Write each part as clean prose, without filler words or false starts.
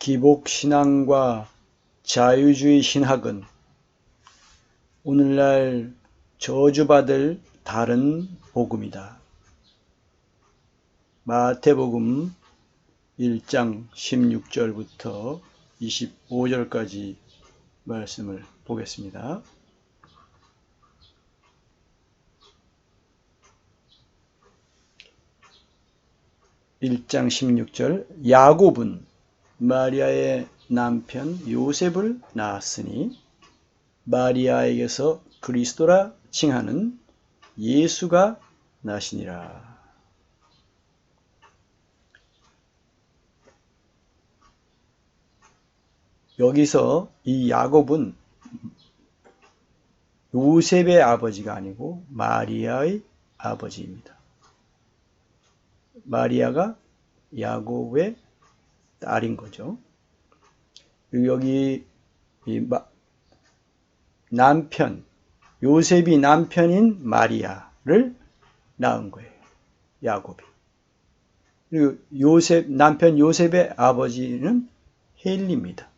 기복신앙과 자유주의 신학은 오늘날 저주받을 다른 복음이다. 마태복음 1장 16절부터 25절까지 말씀을 보겠습니다. (1장 16절) 야곱은 마리아의 남편 요셉을 낳았으니 마리아에게서 그리스도라 칭하는 예수가 나시니라. 여기서 이 야곱은 요셉의 아버지가 아니고 마리아의 아버지입니다. 마리아가 야곱의 딸인 거죠. 그리고 여기 남편, 요셉이 남편인 마리아를 낳은 거예요. 야곱이. 그리고 남편 요셉의 아버지는 헬리입니다.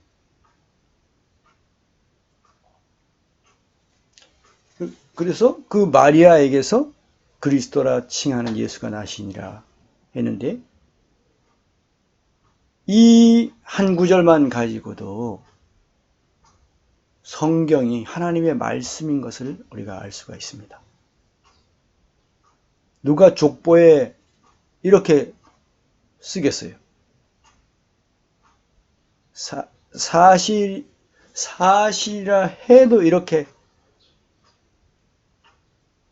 그래서 그 마리아에게서 그리스도라 칭하는 예수가 나시니라 했는데, 이 한 구절만 가지고도 성경이 하나님의 말씀인 것을 우리가 알 수가 있습니다. 누가 족보에 이렇게 쓰겠어요? 사실이라 해도 이렇게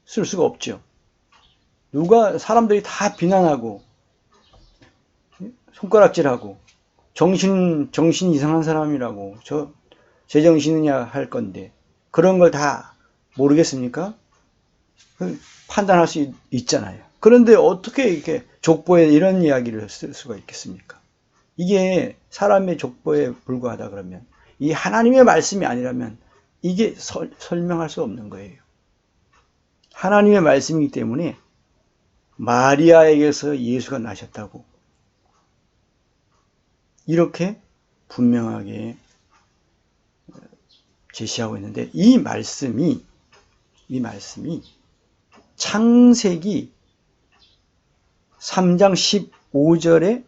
쓸 수가 없죠. 사람들이 다 비난하고 손가락질하고 정신 이상한 사람이라고 제정신이냐 할 건데 그런 걸 다 모르겠습니까? 판단할 수 있잖아요. 그런데 어떻게 이렇게 족보에 이런 이야기를 쓸 수가 있겠습니까? 이게 사람의 족보에 불과하다 그러면, 이 하나님의 말씀이 아니라면 이게 설명할 수 없는 거예요. 하나님의 말씀이기 때문에 마리아에게서 예수가 나셨다고 이렇게 분명하게 제시하고 있는데, 이 말씀이 창세기 3장 15절에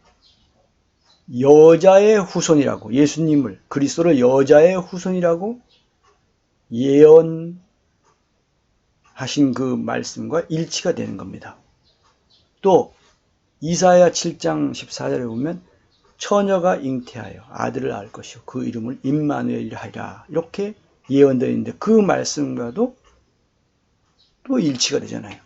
여자의 후손이라고, 예수님을, 그리스도를 여자의 후손이라고 예언하신 그 말씀과 일치가 되는 겁니다. 또 이사야 7장 14절에 보면 처녀가 잉태하여 아들을 낳을 것이요 그 이름을 임마누엘이라 하리라, 이렇게 예언되어 있는데 그 말씀과도 또 일치가 되잖아요.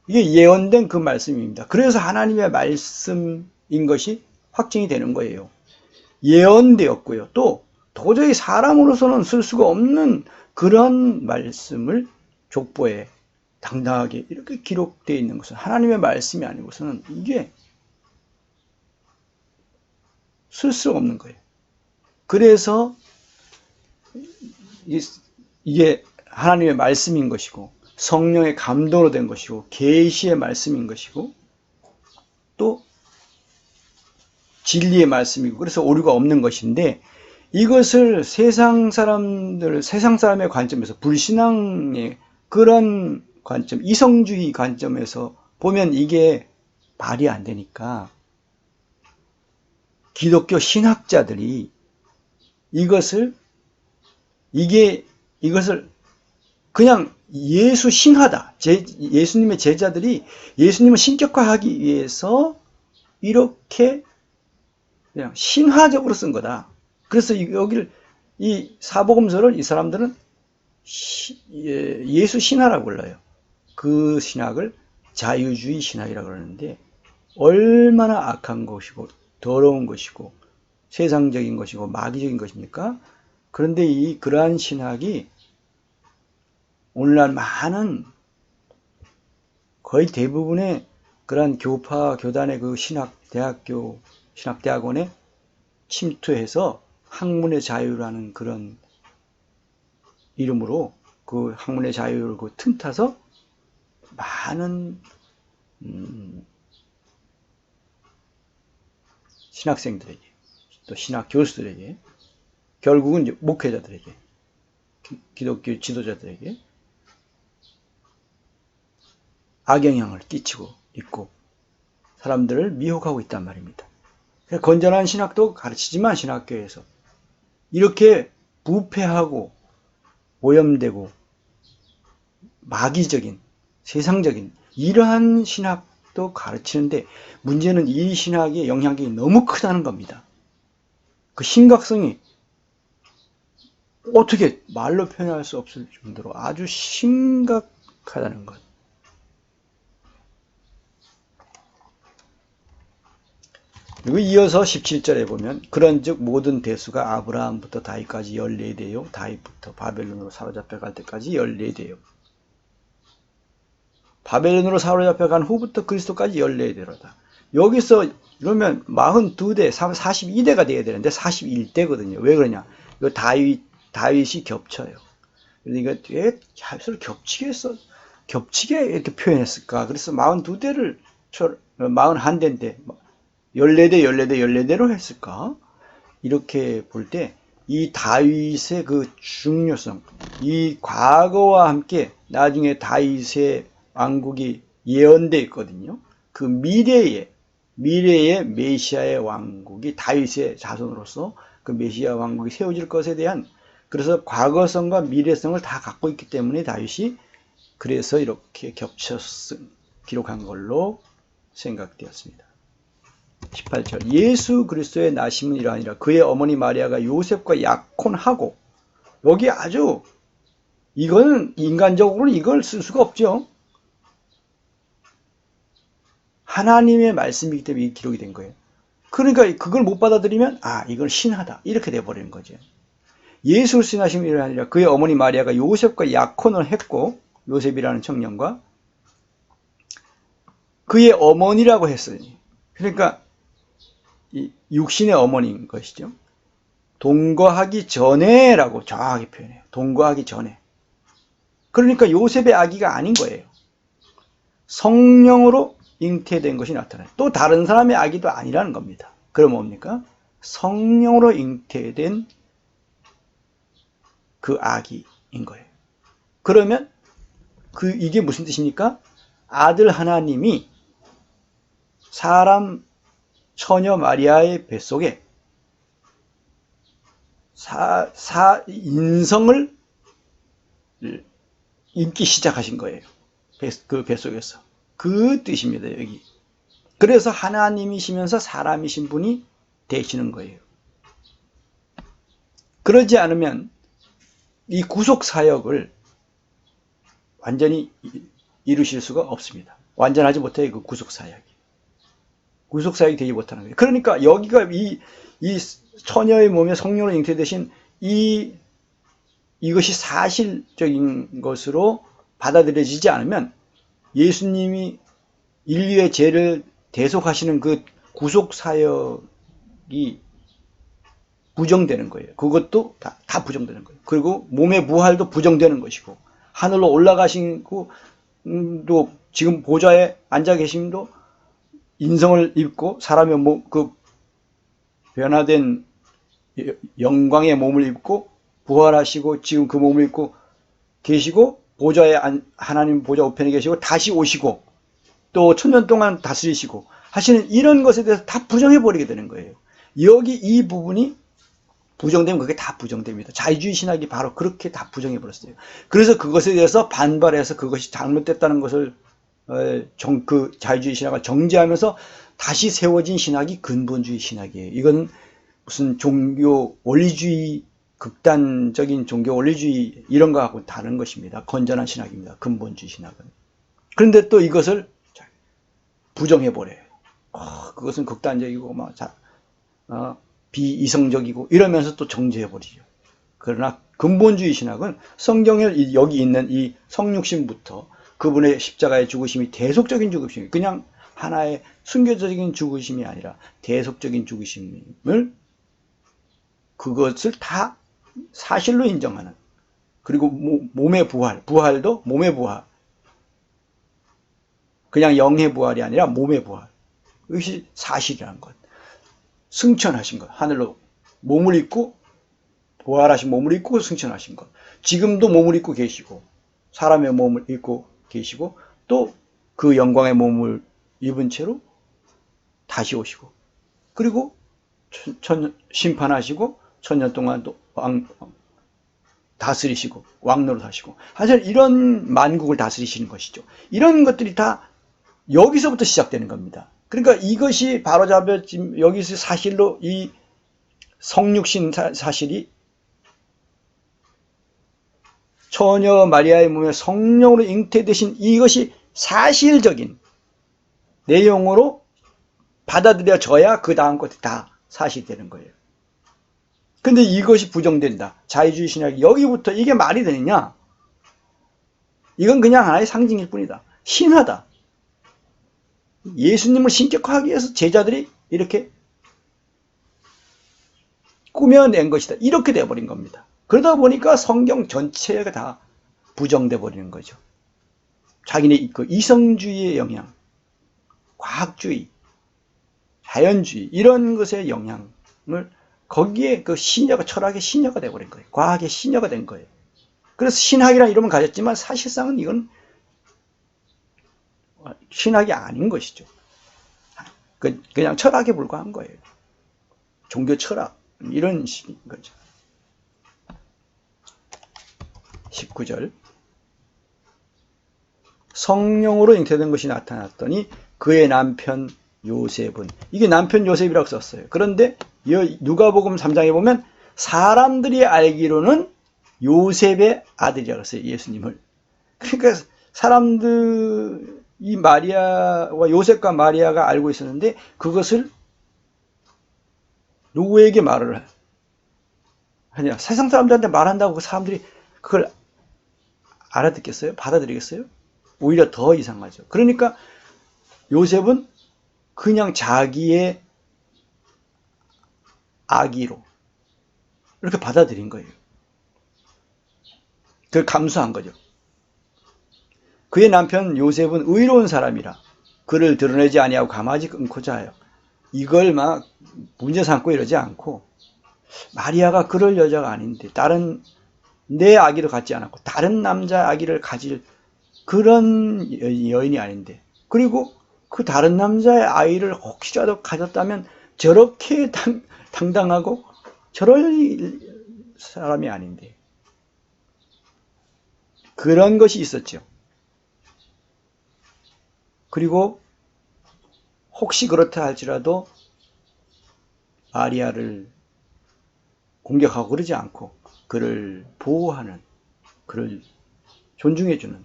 이게 예언된 그 말씀입니다. 그래서 하나님의 말씀인 것이 확증이 되는 거예요. 예언되었고요. 또 도저히 사람으로서는 쓸 수가 없는 그런 말씀을 족보에 당당하게 이렇게 기록되어 있는 것은 하나님의 말씀이 아니고서는 이게 쓸 수가 없는 거예요. 그래서 이게 하나님의 말씀인 것이고 성령의 감동으로 된 것이고 계시의 말씀인 것이고 또 진리의 말씀이고, 그래서 오류가 없는 것인데, 이것을 세상 사람의 관점에서, 불신앙의 그런 관점, 이성주의 관점에서 보면 이게 말이 안 되니까 기독교 신학자들이 이것을 그냥 예수 신하다, 예수님의 제자들이 예수님을 신격화하기 위해서 이렇게 그냥 신화적으로 쓴 거다. 그래서 여기를, 이 사복음서를 이 사람들은 예수 신화라고 불러요. 그 신학을 자유주의 신학이라고 그러는데, 얼마나 악한 것이고 더러운 것이고 세상적인 것이고 마귀적인 것입니까? 그런데 그러한 신학이 오늘날 많은, 거의 대부분의 그러한 교단의 그 신학대학원에 침투해서 학문의 자유라는 그런 이름으로 그 학문의 자유를 틈타서 많은 신학생들에게 또 신학 교수들에게, 결국은 이제 목회자들에게, 기독교 지도자들에게 악영향을 끼치고 있고 사람들을 미혹하고 있단 말입니다. 건전한 신학도 가르치지만 신학교에서 이렇게 부패하고 오염되고 마귀적인 세상적인 이러한 신학도 가르치는데 문제는 이 신학의 영향력이 너무 크다는 겁니다. 그 심각성이 어떻게 말로 표현할 수 없을 정도로 아주 심각하다는 것. 그리고 이어서 17절에 보면 그런즉 모든 대수가 아브라함부터 다윗까지 14대요 다윗부터 바벨론으로 사로잡혀 갈 때까지 14대요 바벨론으로 사로잡혀 간 후부터 그리스도까지 14대로다. 여기서 이러면 42대, 42대가 돼야 되는데 41대거든요. 왜 그러냐? 이거 다윗이 겹쳐요. 그러니까 왜 서로 겹치게 이렇게 표현했을까? 그래서 42대를 41대인데 14대로 했을까? 이렇게 볼 때 이 다윗의 그 중요성, 이 과거와 함께 나중에 다윗의 왕국이 예언되어 있거든요. 그 미래의 메시아의 왕국이 다윗의 자손으로서 그 메시아 왕국이 세워질 것에 대한, 그래서 과거성과 미래성을 다 갖고 있기 때문에 다윗이 그래서 이렇게 겹쳐서 기록한 걸로 생각되었습니다. 18절 예수 그리스도의 나심은 이러하니라. 그의 어머니 마리아가 요셉과 약혼하고, 여기 아주 이거는 인간적으로는 이걸 쓸 수가 없죠. 하나님의 말씀이기 때문에 기록이 된 거예요. 그러니까 그걸 못 받아들이면 이건 신하다 이렇게 돼버리는 거죠. 예수 그리스도의 나심은 이러하니라. 그의 어머니 마리아가 요셉과 약혼을 했고, 요셉이라는 청년과 그의 어머니라고 했으니, 그러니까 육신의 어머니인 것이죠. 동거하기 전에라고 정확하게 표현해요. 동거하기 전에. 그러니까 요셉의 아기가 아닌 거예요. 성령으로 잉태된 것이 나타나요. 또 다른 사람의 아기도 아니라는 겁니다. 그럼 뭡니까? 성령으로 잉태된 그 아기인 거예요. 그러면 이게 무슨 뜻입니까? 아들 하나님이 사람 처녀 마리아의 뱃속에 인성을 입기 시작하신 거예요. 그 뱃속에서. 그 뜻입니다, 여기. 그래서 하나님이시면서 사람이신 분이 되시는 거예요. 그러지 않으면 이 구속 사역을 완전히 이루실 수가 없습니다. 완전하지 못해요, 그 구속 사역이. 구속 사역이 되지 못하는 거예요. 그러니까 여기가 이 처녀의 몸에 성령으로 잉태되신 이것이 사실적인 것으로 받아들여지지 않으면 예수님이 인류의 죄를 대속하시는 그 구속 사역이 부정되는 거예요. 그것도 다 부정되는 거예요. 그리고 몸의 부활도 부정되는 것이고, 하늘로 올라가시고 또 지금 보좌에 앉아 계심도 인성을 입고 사람의 그 변화된 영광의 몸을 입고 부활하시고 지금 그 몸을 입고 계시고, 보좌에 하나님 보좌 우편에 계시고 다시 오시고 또 천년 동안 다스리시고 하시는 이런 것에 대해서 다 부정해버리게 되는 거예요. 여기 이 부분이 부정되면 그게 다 부정됩니다. 자유주의 신학이 바로 그렇게 다 부정해버렸어요. 그래서 그것에 대해서 반발해서 그것이 잘못됐다는 것을 그 자유주의 신학을 정죄하면서 다시 세워진 신학이 근본주의 신학이에요. 이건 무슨 종교 원리주의, 극단적인 종교 원리주의 이런 거하고 다른 것입니다. 건전한 신학입니다. 근본주의 신학은. 그런데 또 이것을 부정해버려요. 그것은 극단적이고 비이성적이고 이러면서 또 정죄해버리죠. 그러나 근본주의 신학은 성경에 여기 있는 이 성육신부터 그분의 십자가의 죽으심이 대속적인 죽으심이, 그냥 하나의 순교적인 죽으심이 아니라 대속적인 죽으심을, 그것을 다 사실로 인정하는, 그리고 몸의 부활도 몸의 부활, 그냥 영의 부활이 아니라 몸의 부활, 이것이 사실이라는 것. 승천하신 것. 하늘로 몸을 입고 부활하신 몸을 입고 승천하신 것. 지금도 몸을 입고 계시고 사람의 몸을 입고 계시고 또 그 영광의 몸을 입은 채로 다시 오시고 그리고 심판하시고 천년 동안 또 다스리시고 왕노릇 하시고 사실 이런 만국을 다스리시는 것이죠. 이런 것들이 다 여기서부터 시작되는 겁니다. 그러니까 이것이 바로잡혀진 여기서 사실로 이 성육신 사실이 처녀 마리아의 몸에 성령으로 잉태되신 이것이 사실적인 내용으로 받아들여져야 그 다음 것이 다 사실되는 거예요. 근데 이것이 부정된다. 자유주의 신학이 여기부터 이게 말이 되느냐? 이건 그냥 하나의 상징일 뿐이다. 신화다. 예수님을 신격화하기 위해서 제자들이 이렇게 꾸며낸 것이다. 이렇게 돼버린 겁니다. 그러다 보니까 성경 전체가 다 부정돼 버리는 거죠. 자기네 그 이성주의의 영향, 과학주의, 자연주의 이런 것의 영향을 거기에 그 신여가 철학의 신여가 돼버린 거예요. 과학의 신여가 된 거예요. 그래서 신학이라는 이름을 가졌지만 사실상은 이건 신학이 아닌 것이죠. 그냥 철학에 불과한 거예요. 종교 철학 이런 식인 거죠. 19절 성령으로 잉태된 것이 나타났더니 그의 남편 요셉은 이게 남편 요셉이라고 썼어요. 그런데 누가복음 3장에 보면 사람들이 알기로는 요셉의 아들이라고 써요. 예수님을. 그러니까 사람들 이 마리아와 요셉과 마리아가 알고 있었는데 그것을 누구에게 말을 하냐? 세상 사람들한테 말한다고 그 사람들이 그걸 알아듣겠어요? 받아들이겠어요? 오히려 더 이상하죠. 그러니까 요셉은 그냥 자기의 아기로 이렇게 받아들인 거예요. 그걸 감수한 거죠. 그의 남편 요셉은 의로운 사람이라 그를 드러내지 아니하고 가만히 끊고자 하여 이걸 막 문제 삼고 이러지 않고 마리아가 그럴 여자가 아닌데 다른 내 아기를 갖지 않았고 다른 남자 아기를 가질 그런 여인이 아닌데 그리고 그 다른 남자의 아이를 혹시라도 가졌다면 저렇게 당당하고 저럴 사람이 아닌데 그런 것이 있었죠. 그리고 혹시 그렇다 할지라도 마리아를 공격하고 그러지 않고 그를 보호하는 그를 존중해주는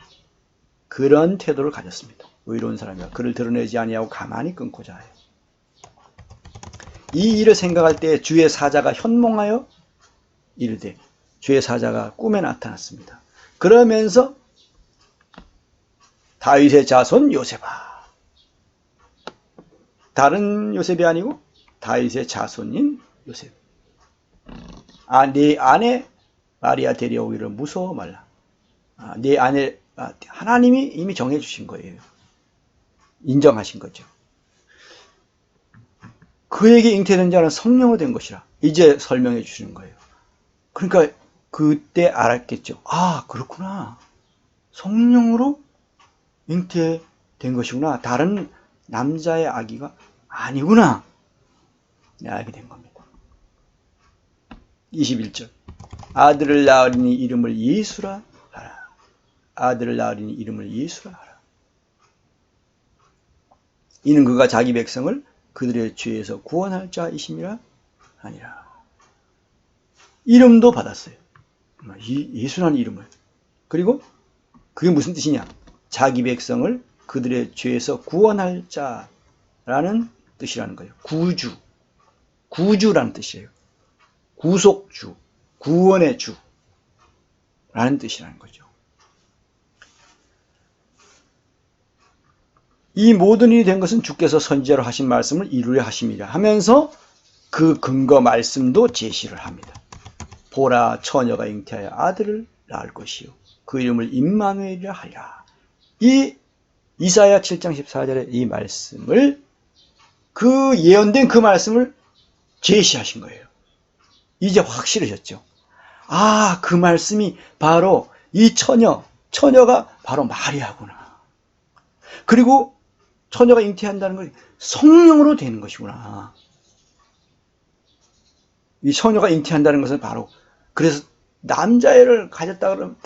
그런 태도를 가졌습니다. 의로운 사람이라 그를 드러내지 아니하고 가만히 끊고자 해요. 이 일을 생각할 때 주의 사자가 현몽하여 이르되 주의 사자가 꿈에 나타났습니다. 그러면서 다윗의 자손 요셉아 다른 요셉이 아니고 다윗의 자손인 요셉 네 아내 마리아 데려오기를 무서워 말라. 네 아내 하나님이 이미 정해주신 거예요. 인정하신 거죠. 그에게 잉태된 자는 성령으로 된 것이라 이제 설명해 주시는 거예요. 그러니까 그때 알았겠죠. 아 그렇구나. 성령으로 잉태된 것이구나. 다른 남자의 아기가 아니구나. 알게 된 겁니다. 21절 아들을 낳으리니 이름을 예수라 하라. 아들을 낳으리니 이름을 예수라 하라. 이는 그가 자기 백성을 그들의 죄에서 구원할 자이심이라 아니라. 이름도 받았어요. 예수라는 이름을. 그리고 그게 무슨 뜻이냐? 자기 백성을 그들의 죄에서 구원할 자라는 뜻이라는 거예요. 구주라는 뜻이에요. 구속주, 구원의 주라는 뜻이라는 거죠. 이 모든 일이 된 것은 주께서 선지자로 하신 말씀을 이루려 하심이라 하면서 그 근거 말씀도 제시를 합니다. 보라 처녀가 잉태하여 아들을 낳을 것이요 그 이름을 임마누엘이라 하리라. 이 이사야 7장 14절의 이 말씀을 그 예언된 그 말씀을 제시하신 거예요. 이제 확실해졌죠. 아, 그 말씀이 바로 이 처녀가 바로 마리아구나. 그리고 처녀가 잉태한다는 것이 성령으로 되는 것이구나. 이 처녀가 잉태한다는 것은 바로, 그래서 남자애를 가졌다 그러면,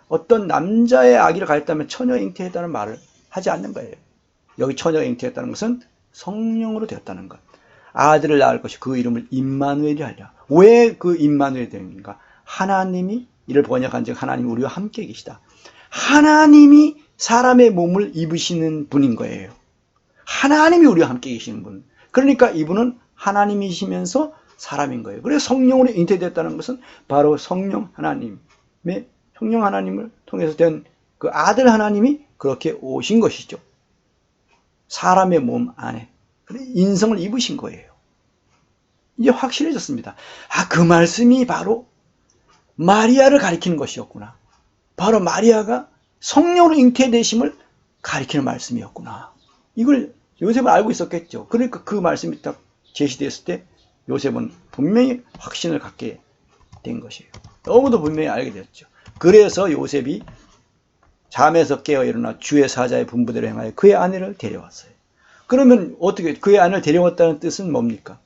어떤 남자의 아기를 가졌다면 처녀가 잉태했다는 말을 하지 않는 거예요. 여기 처녀가 잉태했다는 것은 성령으로 되었다는 것. 아들을 낳을 것이 그 이름을 임마누엘이 하리라. 왜 그 임마누엘이 되는가? 하나님이, 이를 번역한 즉 하나님이 우리와 함께 계시다. 하나님이 사람의 몸을 입으시는 분인 거예요. 하나님이 우리와 함께 계시는 분. 그러니까 이분은 하나님이시면서 사람인 거예요. 그래서 성령으로 잉태됐다는 것은 바로 성령 하나님을 통해서 된 그 아들 하나님이 그렇게 오신 것이죠. 사람의 몸 안에 인성을 입으신 거예요. 이제 확실해졌습니다. 아, 그 말씀이 바로 마리아를 가리키는 것이었구나. 바로 마리아가 성령으로 잉태되심을 가리키는 말씀이었구나. 이걸 요셉은 알고 있었겠죠. 그러니까 그 말씀이 딱 제시됐을 때 요셉은 분명히 확신을 갖게 된 것이에요. 너무도 분명히 알게 되었죠. 그래서 요셉이 잠에서 깨어 일어나 주의 사자의 분부대로 행하여 그의 아내를 데려왔어요. 그러면 어떻게 그의 아내를 데려왔다는 뜻은 뭡니까?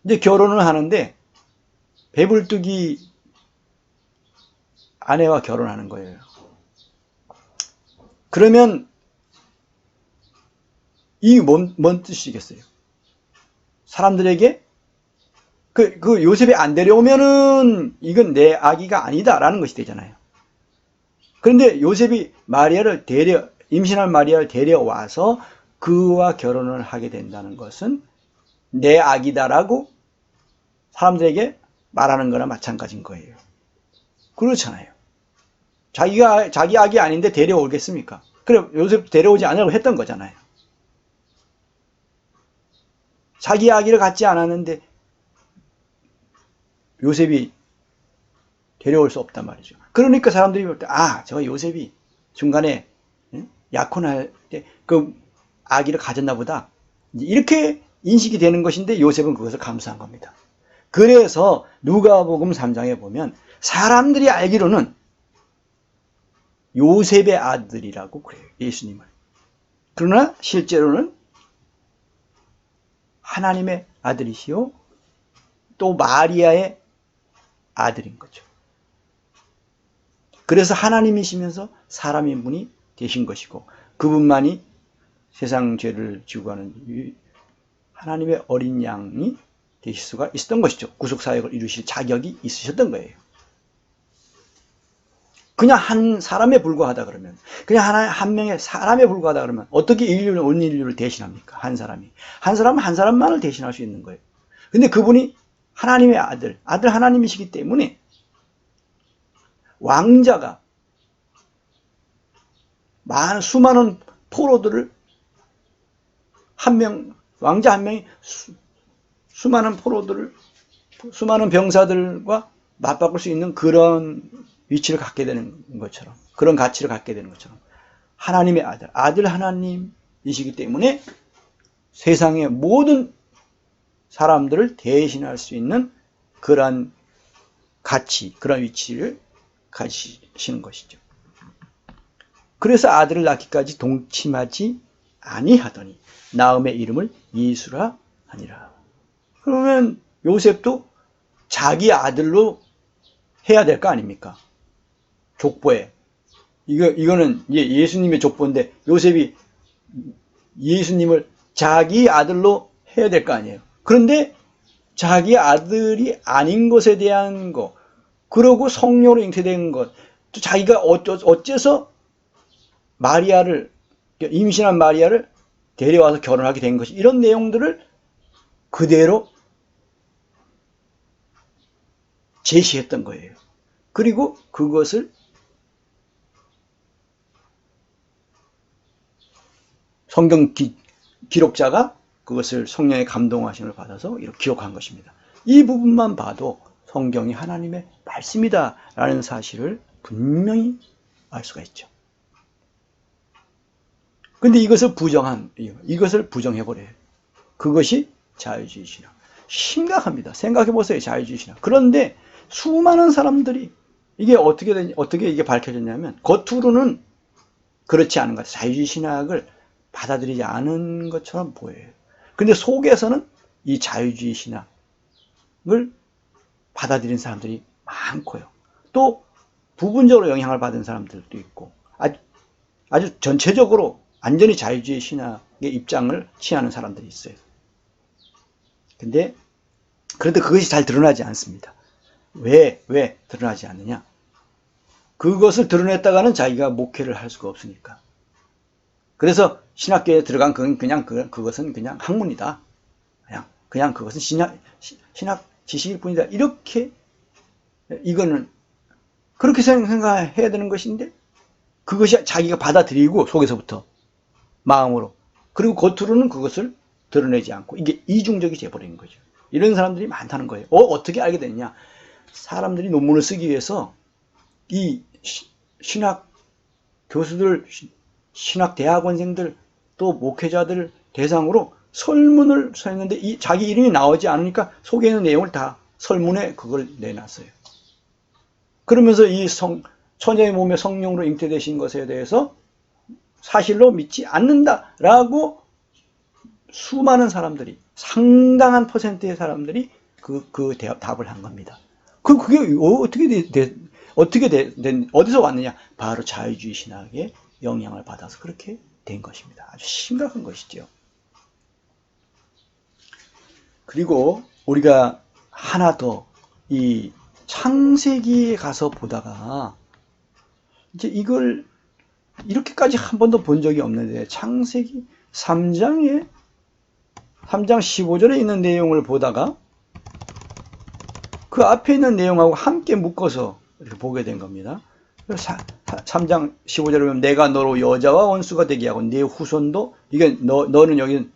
이제 결혼을 하는데 배불뚝이 아내와 결혼하는 거예요. 그러면 이 뭔 뜻이겠어요? 사람들에게 그 요셉이 안 데려오면은 이건 내 아기가 아니다라는 것이 되잖아요. 그런데 요셉이 임신한 마리아를 데려와서 그와 결혼을 하게 된다는 것은 내 아기다라고 사람들에게 말하는 거나 마찬가지인 거예요. 그렇잖아요. 자기 아기 아닌데 데려오겠습니까? 그래, 요셉 데려오지 않으려고 했던 거잖아요. 자기 아기를 갖지 않았는데 요셉이 데려올 수 없단 말이죠. 그러니까 사람들이 볼 때, 아, 저 요셉이 중간에 약혼할 때 그 아기를 가졌나 보다. 이렇게 인식이 되는 것인데 요셉은 그것을 감수한 겁니다. 그래서 누가복음 3장에 보면 사람들이 알기로는 요셉의 아들이라고 그래요. 예수님을. 그러나 실제로는 하나님의 아들이시요 또 마리아의 아들인 거죠. 그래서 하나님이시면서 사람인 분이 되신 것이고 그분만이 세상 죄를 지고 가는 하나님의 어린 양이 되실 수가 있었던 것이죠. 구속사역을 이루실 자격이 있으셨던 거예요. 그냥 한 사람에 불과하다 그러면, 그냥 한 명의 사람에 불과하다 그러면 어떻게 온 인류를 대신합니까? 한 사람은 한 사람만을 대신할 수 있는 거예요. 근데 그분이 하나님의 아들 하나님이시기 때문에 왕자가 수많은 포로들을 왕자 한 명이 수많은 포로들을, 수많은 병사들과 맞바꿀 수 있는 그런 위치를 갖게 되는 것처럼, 그런 가치를 갖게 되는 것처럼, 하나님의 아들 하나님이시기 때문에 세상의 모든 사람들을 대신할 수 있는 그런 가치, 그런 위치를 가지시는 것이죠. 그래서 아들을 낳기까지 동침하지 아니하더니 나음의 이름을 예수라 하니라. 그러면 요셉도 자기 아들로 해야 될 거 아닙니까? 족보에. 이거는 예수님의 족보인데 요셉이 예수님을 자기 아들로 해야 될 거 아니에요. 그런데 자기 아들이 아닌 것에 대한 거, 그러고 성령으로 잉태된 것, 또 자기가 어째서 임신한 마리아를 데려와서 결혼하게 된 것이, 이런 내용들을 그대로 제시했던 거예요. 그리고 그것을 성경 기록자가 그것을 성령의 감동하심을 받아서 이렇게 기록한 것입니다. 이 부분만 봐도 성경이 하나님의 말씀이다라는 사실을 분명히 알 수가 있죠. 근데 이것을 부정해버려요. 그것이 자유주의 신앙. 심각합니다. 생각해 보세요. 자유주의 신학. 그런데 수많은 사람들이 이게 어떻게 이게 밝혀졌냐면 겉으로는 그렇지 않은 것 같아요. 자유주의 신학을 받아들이지 않은 것처럼 보여요. 근데 속에서는 이 자유주의 신학을 받아들인 사람들이 많고요. 또 부분적으로 영향을 받은 사람들도 있고 아주 전체적으로 완전히 자유주의 신학의 입장을 취하는 사람들이 있어요. 근데 그런데 그것이 잘 드러나지 않습니다. 왜 드러나지 않느냐? 그것을 드러냈다가는 자기가 목회를 할 수가 없으니까. 그래서 신학교에 들어간 그것은 그냥 학문이다. 그냥 그것은 신학 지식일 뿐이다. 이렇게 이거는 그렇게 생각해야 되는 것인데 그것이 자기가 받아들이고 속에서부터 마음으로 그리고 겉으로는 그것을 드러내지 않고 이게 이중적이 돼버린 거죠. 이런 사람들이 많다는 거예요. 어떻게 알게 됐냐? 사람들이 논문을 쓰기 위해서 이 신학 교수들, 신학 대학원생들 또 목회자들 대상으로 설문을 했는데 자기 이름이 나오지 않으니까 속에 있는 내용을 다 설문에 그걸 내놨어요. 그러면서 이 처녀의 몸에 성령으로 잉태되신 것에 대해서 사실로 믿지 않는다라고 수많은 사람들이 상당한 퍼센트의 사람들이 그 답을 한 겁니다. 그게 어디서 왔느냐? 바로 자유주의 신학의 영향을 받아서 그렇게 된 것입니다. 아주 심각한 것이죠. 그리고 우리가 하나 더 이 창세기에 가서 보다가 이제 이걸 이렇게까지 한 번도 본 적이 없는데 창세기 3장 15절에 있는 내용을 보다가 그 앞에 있는 내용하고 함께 묶어서 이렇게 보게 된 겁니다. 3장 15절에 보면 내가 너로 여자와 원수가 되게 하고 네 후손도 이게 너는 여기는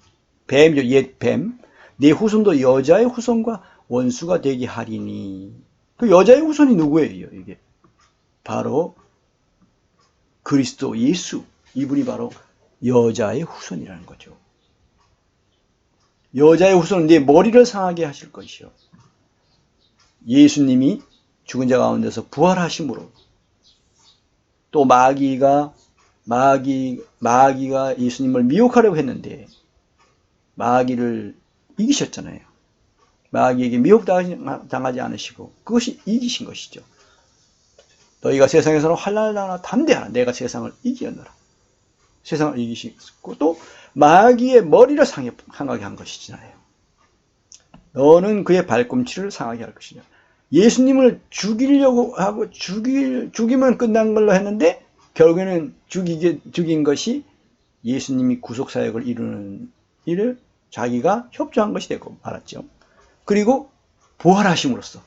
뱀이죠. 옛 뱀. 네 후손도 여자의 후손과 원수가 되게 하리니. 그 여자의 후손이 누구예요? 이게 바로 그리스도 예수. 이분이 바로 여자의 후손이라는 거죠. 여자의 후손은 네 머리를 상하게 하실 것이요. 예수님이 죽은 자 가운데서 부활하심으로 또 마귀가 예수님을 미혹하려고 했는데 마귀를 이기셨잖아요. 마귀에게 미혹당하지 않으시고 그것이 이기신 것이죠. 너희가 세상에서는 환난을 당하나 담대하라. 내가 세상을 이기었노라. 세상을 이기시고 또 마귀의 머리를 상하게 한 것이잖아요. 너는 그의 발꿈치를 상하게 할 것이냐. 예수님을 죽이려고 하고 죽이면 끝난 걸로 했는데 결국에는 죽인 것이 예수님이 구속사역을 이루는 일을 자기가 협조한 것이 되고 말았죠. 그리고 부활하심으로써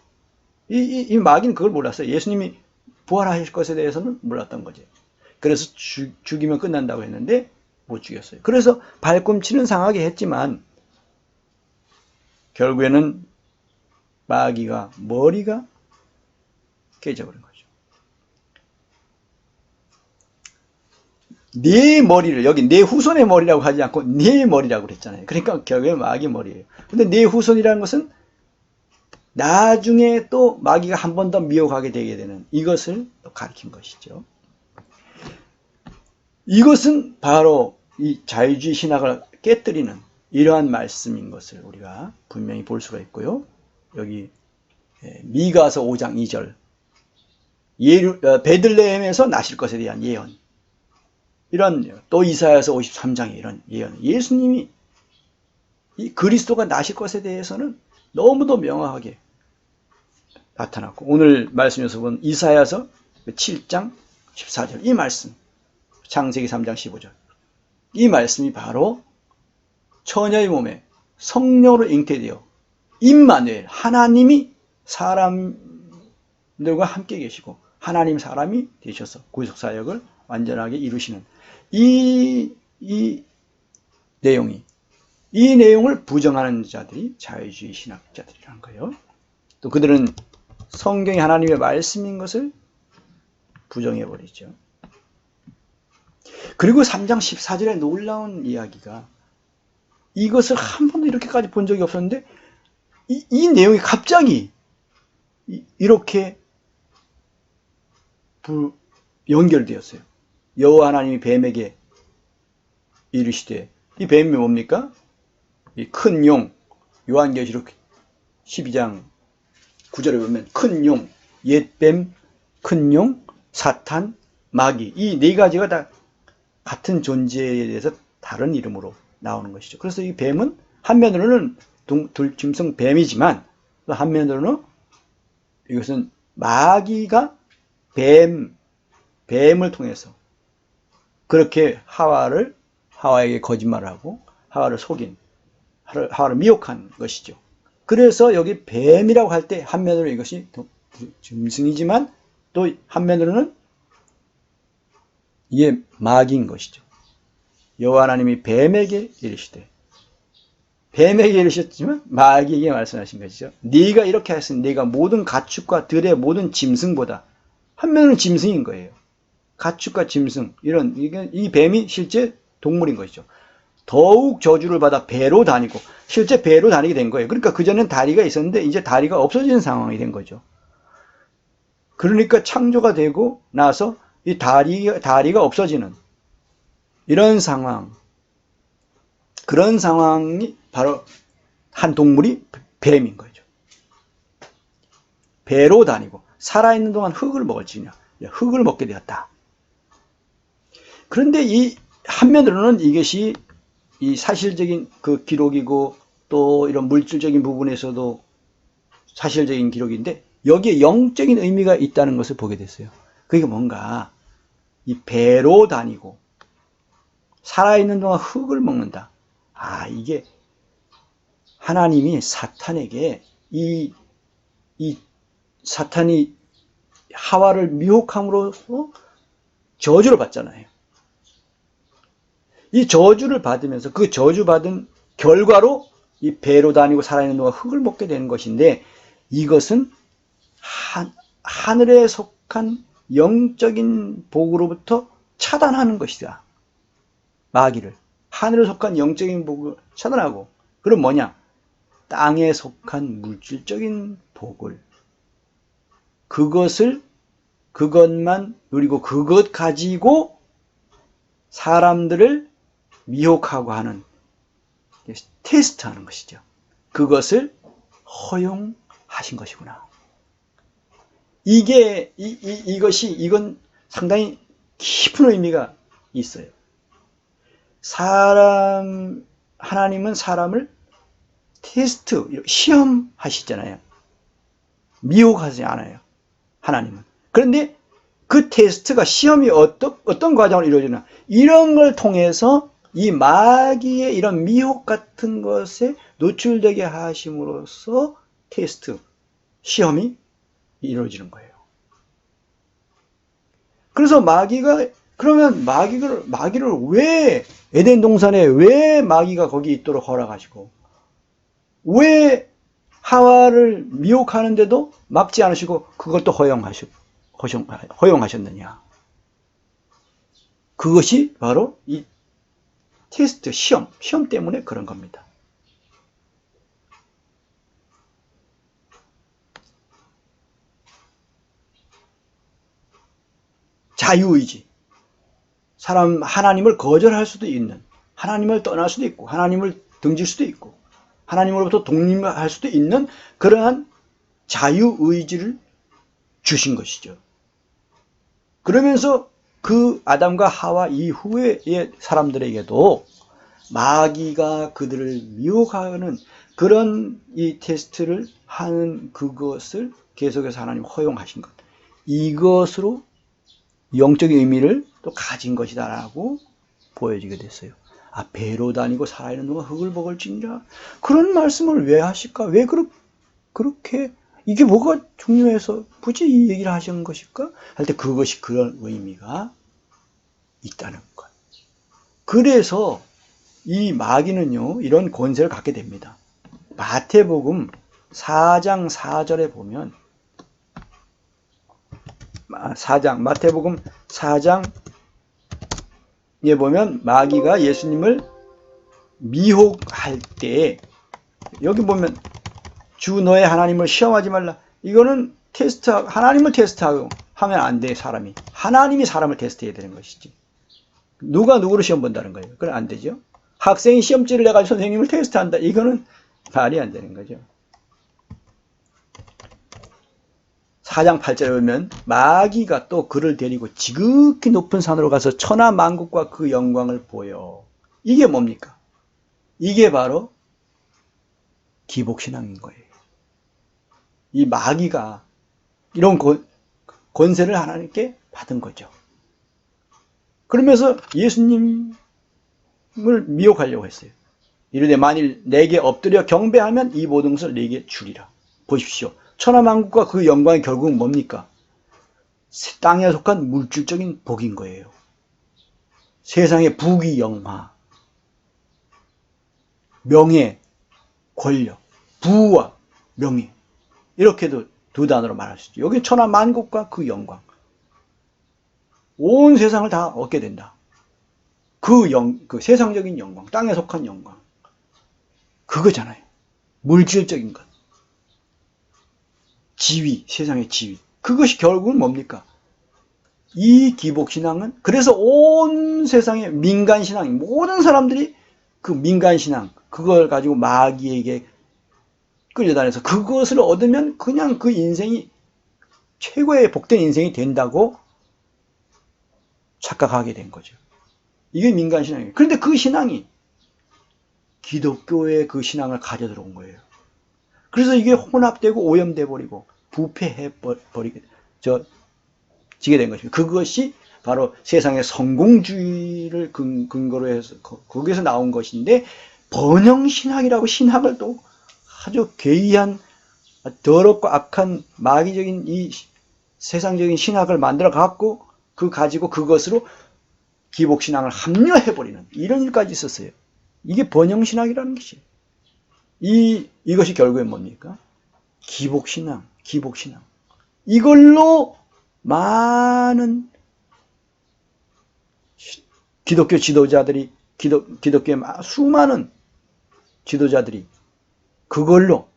이 마귀는 그걸 몰랐어요. 예수님이 부활하실 것에 대해서는 몰랐던 거죠. 그래서 죽이면 끝난다고 했는데 못 죽였어요. 그래서 발꿈치는 상하게 했지만 결국에는 마귀가 머리가 깨져버린 거죠. 네 머리를 여기 네 후손의 머리라고 하지 않고 네 머리라고 그랬잖아요. 그러니까 결국에 마귀 머리예요. 근데 네 후손이라는 것은 나중에 또 마귀가 한 번 더 미혹하게 되게 되는 이것을 또 가르친 것이죠. 이것은 바로 이 자유주의 신학을 깨뜨리는 이러한 말씀인 것을 우리가 분명히 볼 수가 있고요. 여기 미가서 5장 2절 베들레헴에서 나실 것에 대한 예언 이런 또 이사야서 53장에 이런 예언 예수님이 이 그리스도가 나실 것에 대해서는 너무도 명확하게 나타났고 오늘 말씀에서 본 이사야서 7장 14절 이 말씀 창세기 3장 15절 이 말씀이 바로 처녀의 몸에 성령으로 잉태되어 임마누엘 하나님이 사람들과 함께 계시고 하나님 사람이 되셔서 구속사역을 완전하게 이루시는 이 내용을 부정하는 자들이 자유주의 신학자들이라는 거예요. 또 그들은 성경이 하나님의 말씀인 것을 부정해버리죠. 그리고 3장 14절에 놀라운 이야기가 이것을 한 번도 이렇게까지 본 적이 없었는데 이 내용이 갑자기 이렇게 연결되었어요. 여호와 하나님이 뱀에게 이르시되, 이 뱀이 뭡니까? 이 큰 용, 요한계시록 12장 9절에 보면 큰 용, 옛뱀, 큰 용, 사탄, 마귀, 이 네 가지가 다 같은 존재에 대해서 다른 이름으로 나오는 것이죠. 그래서 이 뱀은 한면으로는 둘짐승 뱀이지만 또 한면으로는 이것은 마귀가 뱀을 통해서 그렇게 하와에게 거짓말을 하고 하와를 속인, 하와를 미혹한 것이죠. 그래서 여기 뱀이라고 할 때 한면으로 이것이 짐승이지만 또 한면으로는 이게 마귀인 것이죠. 여호와 하나님이 뱀에게 이르시되, 뱀에게 이르셨지만 마귀에게 말씀하신 것이죠. 네가 이렇게 했으니 네가 모든 가축과 들의 모든 짐승보다, 한면은 짐승인 거예요. 가축과 짐승, 이 뱀이 실제 동물인 것이죠. 더욱 저주를 받아 배로 다니고, 실제 배로 다니게 된 거예요. 그러니까 그전엔 다리가 있었는데 이제 다리가 없어지는 상황이 된 거죠. 그러니까 창조가 되고 나서 이 다리가 없어지는 이런 상황, 그런 상황이 바로 한 동물이 뱀인 거죠. 배로 다니고 살아있는 동안 흙을 먹을지냐, 흙을 먹게 되었다. 그런데 이 한면으로는 이것이 이 사실적인 그 기록이고 또 이런 물질적인 부분에서도 사실적인 기록인데 여기에 영적인 의미가 있다는 것을 보게 됐어요. 그게 뭔가 이 배로 다니고 살아있는 동안 흙을 먹는다. 이게 하나님이 사탄에게 이 사탄이 하와를 미혹함으로써 저주를 받잖아요. 이 저주를 받으면서 그 저주받은 결과로 이 배로 다니고 살아있는 동안 흙을 먹게 되는 것인데, 이것은 하늘에 속한 영적인 복으로부터 차단하는 것이다. 마귀를 하늘에 속한 영적인 복을 차단하고, 그럼 뭐냐? 땅에 속한 물질적인 복을, 그것만 누리고 그것 가지고 사람들을 미혹하고 하는, 테스트하는 것이죠. 그것을 허용하신 것이구나. 이건 상당히 깊은 의미가 있어요. 하나님은 사람을 테스트, 시험하시잖아요. 미혹하지 않아요. 하나님은. 그런데 그 테스트가, 시험이 어떤 과정으로 이루어지나, 이런 걸 통해서 이 마귀의 이런 미혹 같은 것에 노출되게 하심으로써 테스트, 시험이 이루어지는 거예요. 그래서 그러면 마귀를 왜 에덴 동산에 왜 마귀가 거기 있도록 허락하시고, 왜 하와를 미혹하는데도 막지 않으시고 그것도 허용하셨느냐? 그것이 바로 이 테스트, 시험 때문에 그런 겁니다. 자유의지. 하나님을 거절할 수도 있는, 하나님을 떠날 수도 있고, 하나님을 등질 수도 있고, 하나님으로부터 독립할 수도 있는 그러한 자유의지를 주신 것이죠. 그러면서 그 아담과 하와 이후의 사람들에게도 마귀가 그들을 미혹하는 그런 이 테스트를 하는 그것을 계속해서 하나님 허용하신 것, 이것으로 영적인 의미를 또 가진 것이다라고 보여지게 됐어요. 배로 다니고 살아있는 동안 흙을 먹을지니라, 그런 말씀을 왜 하실까? 왜 그렇게, 이게 뭐가 중요해서 굳이 이 얘기를 하시는 것일까? 할 때 그것이 그런 의미가 있다는 것. 그래서 이 마귀는요, 이런 권세를 갖게 됩니다. 마태복음 4장 4절에 보면, 마태복음 4장에 보면 마귀가 예수님을 미혹할 때, 여기 보면 주 너의 하나님을 시험하지 말라. 이거는 하나님을 테스트하고 하면 안 돼, 사람이. 하나님이 사람을 테스트해야 되는 것이지. 누가 누구를 시험 본다는 거예요. 그건 안 되죠. 학생이 시험지를 내가지고 선생님을 테스트한다. 이거는 말이 안 되는 거죠. 4장 8절에 보면 마귀가 또 그를 데리고 지극히 높은 산으로 가서 천하 만국과 그 영광을 보여. 이게 뭡니까? 이게 바로 기복신앙인 거예요. 이 마귀가 이런 권세를 하나님께 받은 거죠. 그러면서 예수님을 미혹하려고 했어요. 이르되 만일 내게 엎드려 경배하면 이 모든 것을 내게 주리라. 보십시오. 천하만국과 그 영광이 결국은 뭡니까? 땅에 속한 물질적인 복인 거예요. 세상의 부귀 영화, 명예, 권력, 부와 명예, 이렇게도 두 단어로 말할 수 있죠. 여기 천하만국과 그 영광, 온 세상을 다 얻게 된다. 그 세상적인 영광, 땅에 속한 영광, 그거잖아요. 물질적인 것, 지위, 세상의 지위. 그것이 결국은 뭡니까? 이 기복신앙은 그래서 온 세상의 민간신앙, 모든 사람들이 그 민간신앙, 그걸 가지고 마귀에게 끌려다녀서 그것을 얻으면 그냥 그 인생이 최고의 복된 인생이 된다고 착각하게 된 거죠. 이게 민간신앙이에요. 그런데 그 신앙이 기독교의 그 신앙을 가져 들어온 거예요. 그래서 이게 혼합되고 오염돼 버리고 부패해 지게 된 것입니다. 그것이 바로 세상의 성공주의를 근거로 해서 거기에서 나온 것인데, 번영신학이라고 신학을 또 아주 괴이한 더럽고 악한 마귀적인 이 세상적인 신학을 만들어 갖고 가지고 그것으로 기복신앙을 합리화해버리는 이런 일까지 있었어요. 이게 번영신학이라는 것이에요. 이것이 결국엔 뭡니까? 기복신앙. 이걸로 많은 기독교 지도자들이, 기독교의 수많은 지도자들이 그걸로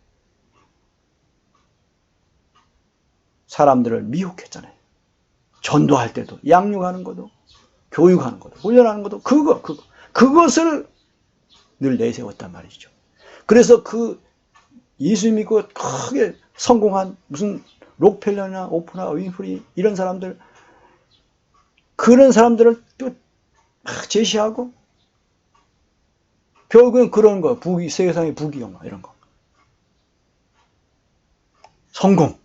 사람들을 미혹했잖아요. 전도할 때도, 양육하는 것도, 교육하는 것도, 훈련하는 것도, 그것을 늘 내세웠단 말이죠. 그래서 예수 믿고 크게 성공한 무슨 록펠러나 오프라 윈프리 이런 사람들, 그런 사람들을 또 막 제시하고 결국은 그런 거, 세상의 부귀 영화 이런 거, 성공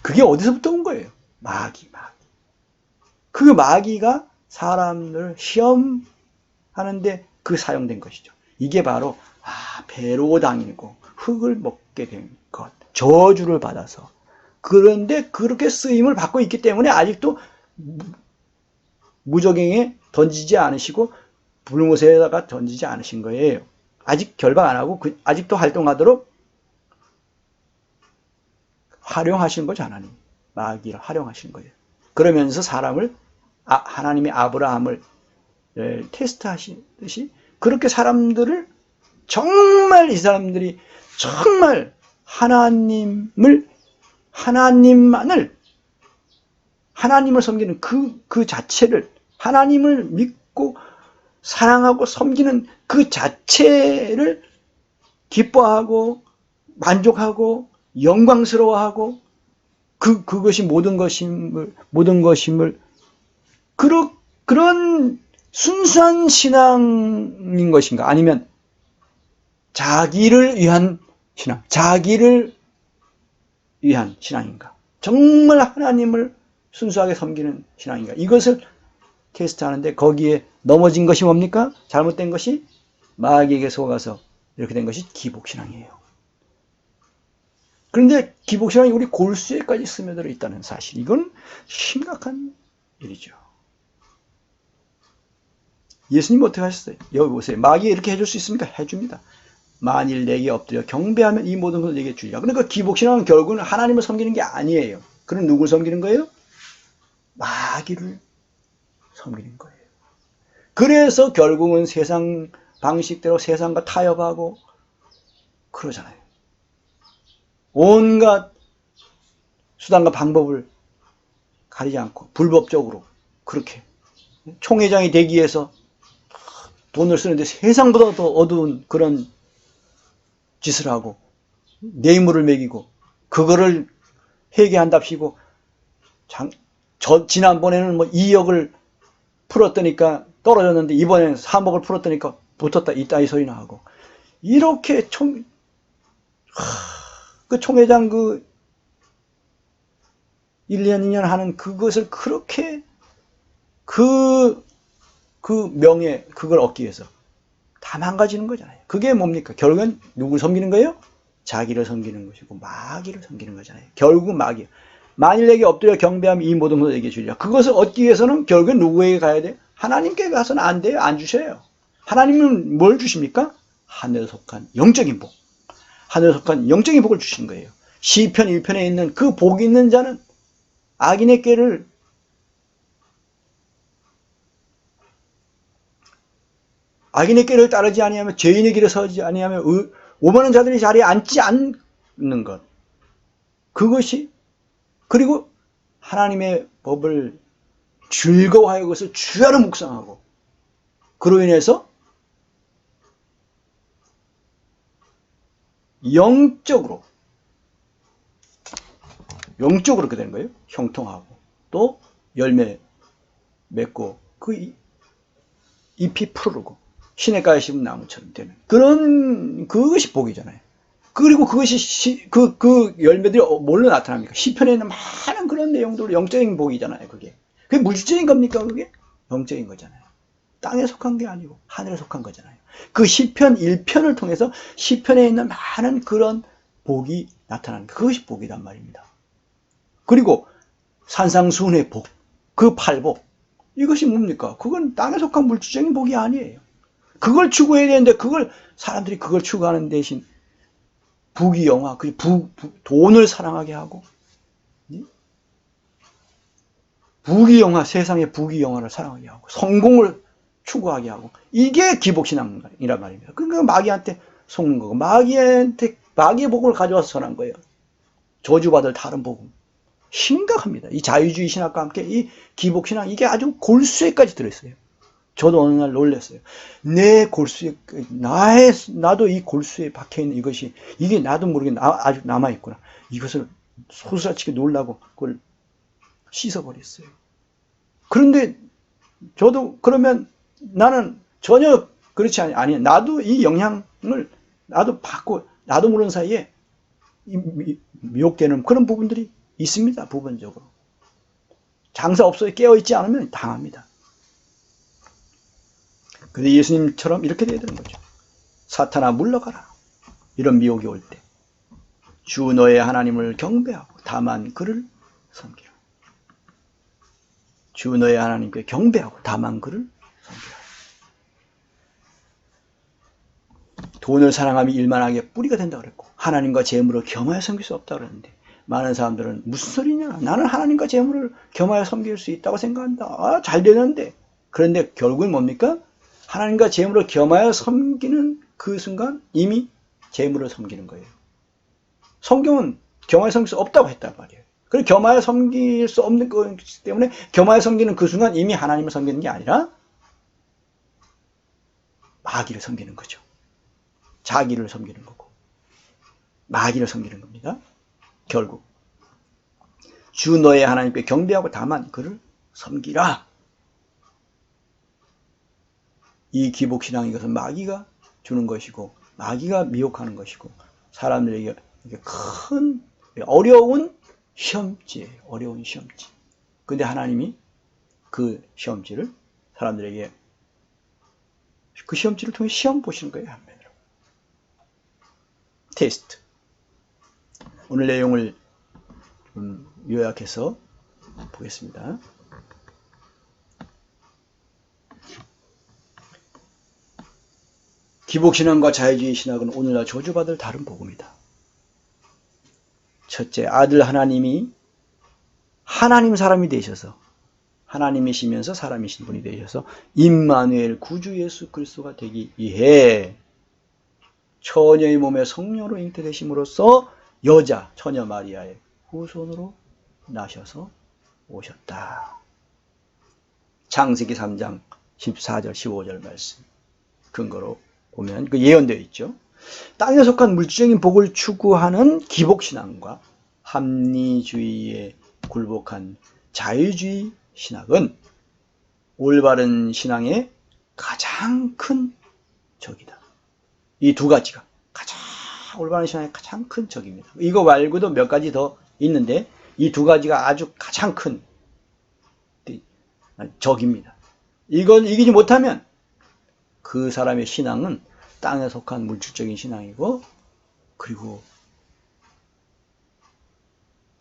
그게 어디서부터 온 거예요? 마귀. 그 마귀가 사람을 시험하는데 사용된 것이죠. 이게 바로 배로 다니고 흙을 먹게 된 것, 저주를 받아서. 그런데 그렇게 쓰임을 받고 있기 때문에 아직도 무적행에 던지지 않으시고 불못에다가 던지지 않으신 거예요. 아직 결박 안 하고 아직도 활동하도록 활용하신 거죠. 하나님 마귀를 활용하신 거예요. 그러면서 사람을 하나님의 아브라함을 테스트하시듯이 그렇게 사람들을 정말 이 사람들이 정말 하나님을 섬기는 그 자체를, 하나님을 믿고 사랑하고 섬기는 그 자체를 기뻐하고 만족하고 영광스러워하고 그것이 모든 것임을 그런 순수한 신앙인 것인가? 아니면 자기를 위한 신앙, 자기를 위한 신앙인가? 정말 하나님을 순수하게 섬기는 신앙인가? 이것을 테스트하는데 거기에 넘어진 것이 뭡니까? 잘못된 것이 마귀에게 속아서 이렇게 된 것이 기복신앙이에요. 그런데 기복신앙이 우리 골수에까지 스며들어 있다는 사실, 이건 심각한 일이죠. 예수님 어떻게 하셨어요? 여기 보세요. 마귀가 이렇게 해줄 수 있습니까? 해줍니다. 만일 내게 엎드려 경배하면 이 모든 것을 내게 주리라. 그러니까 기복신앙은 결국은 하나님을 섬기는 게 아니에요. 그럼 누굴 섬기는 거예요? 마귀를 섬기는 거예요. 그래서 결국은 세상 방식대로 세상과 타협하고 그러잖아요. 온갖 수단과 방법을 가리지 않고 불법적으로 그렇게 총회장이 되기 위해서 돈을 쓰는데 세상보다 더 어두운 그런 짓을 하고 뇌물을 먹이고 그거를 회개한답시고 지난번에는 뭐 2억을 풀었더니까 떨어졌는데 이번에는 3억을 풀었더니까 붙었다 이따위 소리나 하고 이렇게 그 총회장 그 1년 2년 하는 그것을 그렇게 그 명예 그걸 얻기 위해서 다 망가지는 거잖아요. 그게 뭡니까? 결국은 누구를 섬기는 거예요? 자기를 섬기는 것이고 마귀를 섬기는 거잖아요. 결국은 마귀. 만일 내게 엎드려 경배하면 이 모든 것을 내게 주리라. 그것을 얻기 위해서는 결국은 누구에게 가야 돼요? 하나님께 가서는 안 돼요. 안 주셔요. 하나님은 뭘 주십니까? 하늘에 속한 영적인 복. 하늘에 속한 영적인 복을 주신 거예요. 시편 1편에 있는 그 복이 있는 자는 악인의 길을 따르지 아니하며 죄인의 길에 서지 아니하며 오만한 자들이 자리에 앉지 않는 것. 그것이 그리고 하나님의 법을 즐거워하여 그것을 주야로 묵상하고 그로 인해서 영적으로 그렇게 되는 거예요. 형통하고 또 열매 맺고 그 잎이 푸르고 시냇가에 심은 나무처럼 되는 그것이 복이잖아요. 그리고 그것이 그 열매들이 뭘로 나타납니까? 시편에 있는 많은 그런 내용들로 영적인 복이잖아요. 그게 물질적인 겁니까? 그게 영적인 거잖아요. 땅에 속한 게 아니고 하늘에 속한 거잖아요. 그 시편 1편을 통해서 시편에 있는 많은 그런 복이 나타나는 그것이 복이란 말입니다. 그리고 산상수훈의 복, 그 팔복, 이것이 뭡니까? 그건 땅에 속한 물질적인 복이 아니에요. 그걸 추구해야 되는데 사람들이 그걸 추구하는 대신 부귀영화, 돈을 사랑하게 하고 부귀영화, 세상의 부귀영화를 사랑하게 하고 성공을 추구하게 하고 이게 기복신앙이란 말입니다. 그러니까 마귀한테 속는 거고 마귀의 복을 가져와서 전한 거예요. 저주받을 다른 복음. 심각합니다. 이 자유주의 신학과 함께 이 기복신앙 이게 아주 골수에까지 들어있어요. 저도 어느 날 놀랐어요. 내 골수에 나도 이 골수에 박혀있는 이것이 이게 나도 모르게 아직 남아있구나. 이것을 소스라치게 놀라고 그걸 씻어버렸어요. 그런데 저도 그러면 나는 전혀 그렇지 아니 나도 이 영향을 나도 받고 나도 모르는 사이에 미혹되는 그런 부분들이 있습니다. 부분적으로. 장사 업소에 깨어있지 않으면 당합니다. 근데 예수님처럼 이렇게 돼야 되는 거죠. 사탄아 물러가라. 이런 미혹이 올 때 주 너의 하나님을 경배하고 다만 그를 섬기라. 주 너의 하나님께 경배하고 다만 그를 섬기라. 돈을 사랑함이 일만하게 뿌리가 된다고 그랬고 하나님과 재물을 겸하여 섬길 수 없다고 그랬는데 많은 사람들은 무슨 소리냐? 나는 하나님과 재물을 겸하여 섬길 수 있다고 생각한다. 잘 되는데. 그런데 결국은 뭡니까? 하나님과 재물을 겸하여 섬기는 그 순간 이미 재물을 섬기는 거예요. 성경은 겸하여 섬길 수 없다고 했단 말이에요. 그래서 겸하여 섬길 수 없는 거기 때문에 겸하여 섬기는 그 순간 이미 하나님을 섬기는 게 아니라 마귀를 섬기는 거죠. 자기를 섬기는 거고 마귀를 섬기는 겁니다. 결국 주 너의 하나님께 경배하고 다만 그를 섬기라. 이 기복신앙 이것은 마귀가 주는 것이고 마귀가 미혹하는 것이고 사람들에게 큰 어려운 시험지예요. 어려운 시험지. 근데 하나님이 그 시험지를 사람들에게 그 시험지를 통해 시험 보시는 거예요. 한편으로. 테스트. 오늘 내용을 좀 요약해서 보겠습니다. 기복신앙과 자유주의 신학은 오늘날 저주받을 다른 복음이다. 첫째, 아들 하나님이 하나님 사람이 되셔서 하나님이시면서 사람이신 분이 되셔서 임마누엘 구주 예수 그리스도가 되기 위해 처녀의 몸에 성령으로 잉태되심으로써 여자 처녀 마리아의 후손으로 나셔서 오셨다. 창세기 3장 14절 15절 말씀 근거로 보면 그 예언되어 있죠. 땅에 속한 물질적인 복을 추구하는 기복신앙과 합리주의에 굴복한 자유주의 신학은 올바른 신앙의 가장 큰 적이다. 이 두 가지가 가장 올바른 신앙의 가장 큰 적입니다. 이거 말고도 몇 가지 더 있는데 이 두 가지가 아주 가장 큰 적입니다. 이걸 이기지 못하면 그 사람의 신앙은 땅에 속한 물질적인 신앙이고, 그리고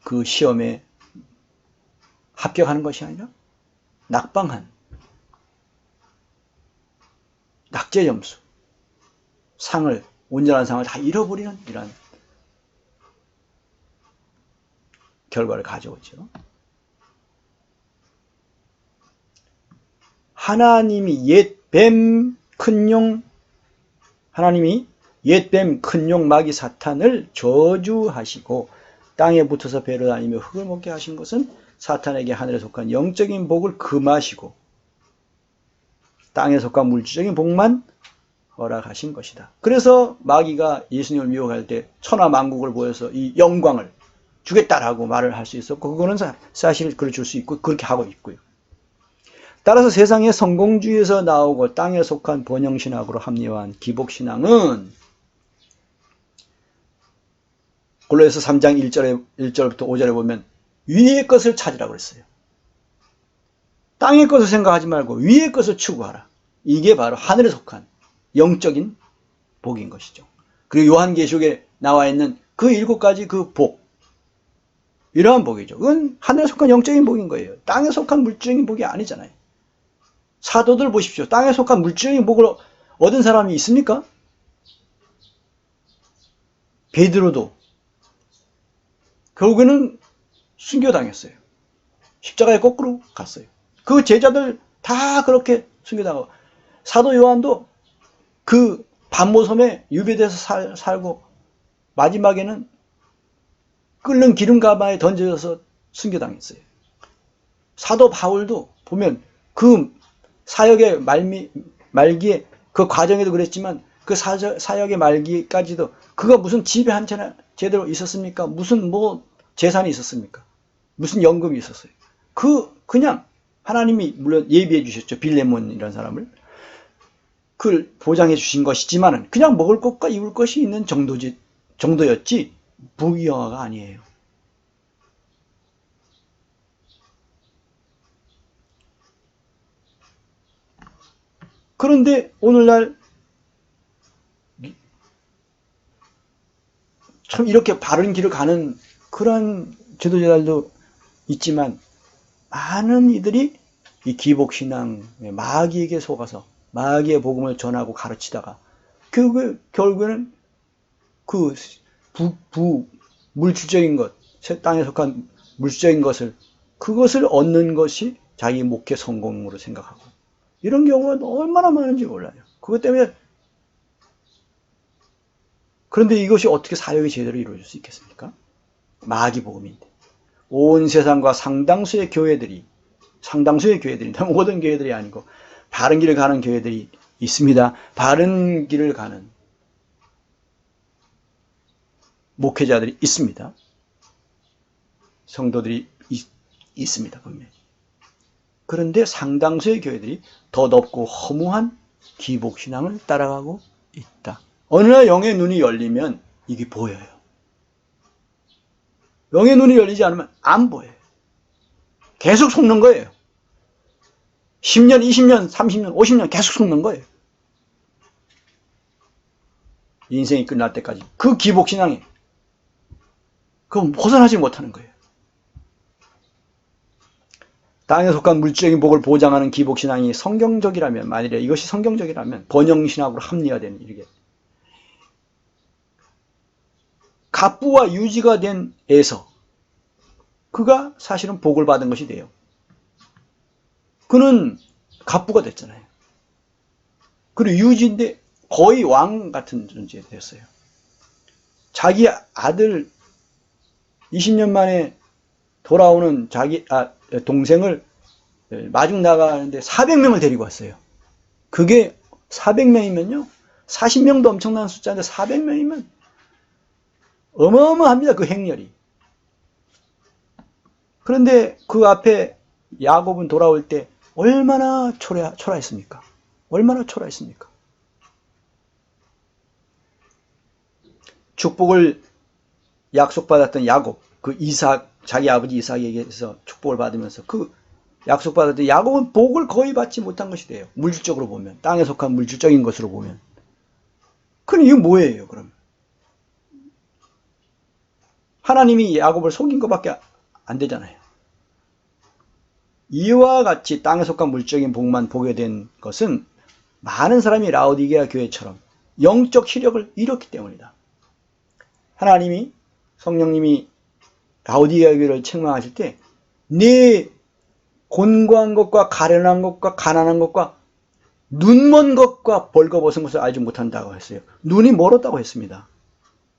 그 시험에 합격하는 것이 아니라 낙방한 낙제 점수, 상을, 온전한 상을 다 잃어버리는 이런 결과를 가져오죠. 하나님이 옛뱀 큰용, 하나님이 옛뱀 큰용 마귀 사탄을 저주하시고 땅에 붙어서 배로 다니며 흙을 먹게 하신 것은 사탄에게 하늘에 속한 영적인 복을 금하시고 땅에 속한 물질적인 복만 허락하신 것이다. 그래서 마귀가 예수님을 미혹할 때 천하만국을 보여서 이 영광을 주겠다라고 말을 할 수 있었고, 그거는 사실 그럴 수 있고 그렇게 하고 있고요. 따라서 세상의 성공주의에서 나오고 땅에 속한 번영신학으로 합리화한 기복신앙은 골로새서 3장 1절부터 5절에 보면 위의 것을 찾으라고 그랬어요. 땅의 것을 생각하지 말고 위의 것을 추구하라. 이게 바로 하늘에 속한 영적인 복인 것이죠. 그리고 요한계시록에 나와 있는 그 7가지 그 복, 이러한 복이죠. 그건 하늘에 속한 영적인 복인 거예요. 땅에 속한 물질적인 복이 아니잖아요. 사도들 보십시오. 땅에 속한 물질적인 복을 얻은 사람이 있습니까? 베드로도 결국에는 순교당했어요. 십자가에 거꾸로 갔어요. 그 제자들 다 그렇게 순교당하고, 사도 요한도 그 반모섬에 유배돼서 살고 마지막에는 끓는 기름 가마에 던져져서 순교당했어요. 사도 바울도 보면 그 사역의 말기에 그 과정에도 그랬지만 그 사역의 말기까지도 그가 무슨 집에 한 채나 제대로 있었습니까? 무슨 재산이 있었습니까? 무슨 연금이 있었어요? 그냥 하나님이 물론 예비해 주셨죠. 빌레몬이라는 사람을. 그걸 보장해 주신 것이지만은 그냥 먹을 것과 입을 것이 있는 정도였지 부귀영화가 아니에요. 그런데 오늘날 참 이렇게 바른 길을 가는 그런 지도자들도 있지만, 많은 이들이 이 기복신앙의 마귀에게 속아서 마귀의 복음을 전하고 가르치다가 결국에는 그 물질적인 것, 땅에 속한 물질적인 그것을 얻는 것이 자기 목회 성공으로 생각하고, 이런 경우가 얼마나 많은지 몰라요. 그것 때문에. 그런데 이것이 어떻게 사역이 제대로 이루어질 수 있겠습니까? 마귀 복음인데. 온 세상과 상당수의 교회들이 모든 교회들이 아니고 바른 길을 가는 교회들이 있습니다. 바른 길을 가는 목회자들이 있습니다. 성도들이 있습니다. 분명히. 그런데 상당수의 교회들이 더덥고 허무한 기복신앙을 따라가고 있다. 어느 날 영의 눈이 열리면 이게 보여요. 영의 눈이 열리지 않으면 안 보여요. 계속 속는 거예요. 10년, 20년, 30년, 50년 계속 속는 거예요. 인생이 끝날 때까지. 그 기복신앙이. 그건 벗어나지 못하는 거예요. 땅에 속한 물질적인 복을 보장하는 기복신앙이 성경적이라면, 만일에 이것이 성경적이라면 번영신학으로 합리화되는 일이게. 갑부와 유지가 된 에서, 그가 사실은 복을 받은 것이 돼요. 그는 갑부가 됐잖아요. 그리고 유지인데 거의 왕 같은 존재 됐어요. 자기 아들 20년 만에 돌아오는 자기 동생을 마중 나가는데 400명을 데리고 왔어요. 그게 400명이면요. 40명도 엄청난 숫자인데 400명이면 어마어마합니다. 그 행렬이. 그런데 그 앞에 야곱은 돌아올 때 얼마나 초라했습니까? 얼마나 초라했습니까? 축복을 약속받았던 야곱, 그 이삭, 자기 아버지 이삭에게서 축복을 받으면서 그 약속받았던 야곱은 복을 거의 받지 못한 것이 돼요. 물질적으로 보면. 땅에 속한 물질적인 것으로 보면. 그럼 이건 뭐예요, 그러면? 하나님이 야곱을 속인 것밖에 안 되잖아요. 이와 같이 땅에 속한 물질적인 복만 보게 된 것은 많은 사람이 라오디게아 교회처럼 영적 시력을 잃었기 때문이다. 하나님이, 성령님이 라오디게아 교회를 책망하실 때 네 곤고한 것과 가련한 것과 가난한 것과 눈먼 것과 벌거벗은 것을 알지 못한다고 했어요. 눈이 멀었다고 했습니다.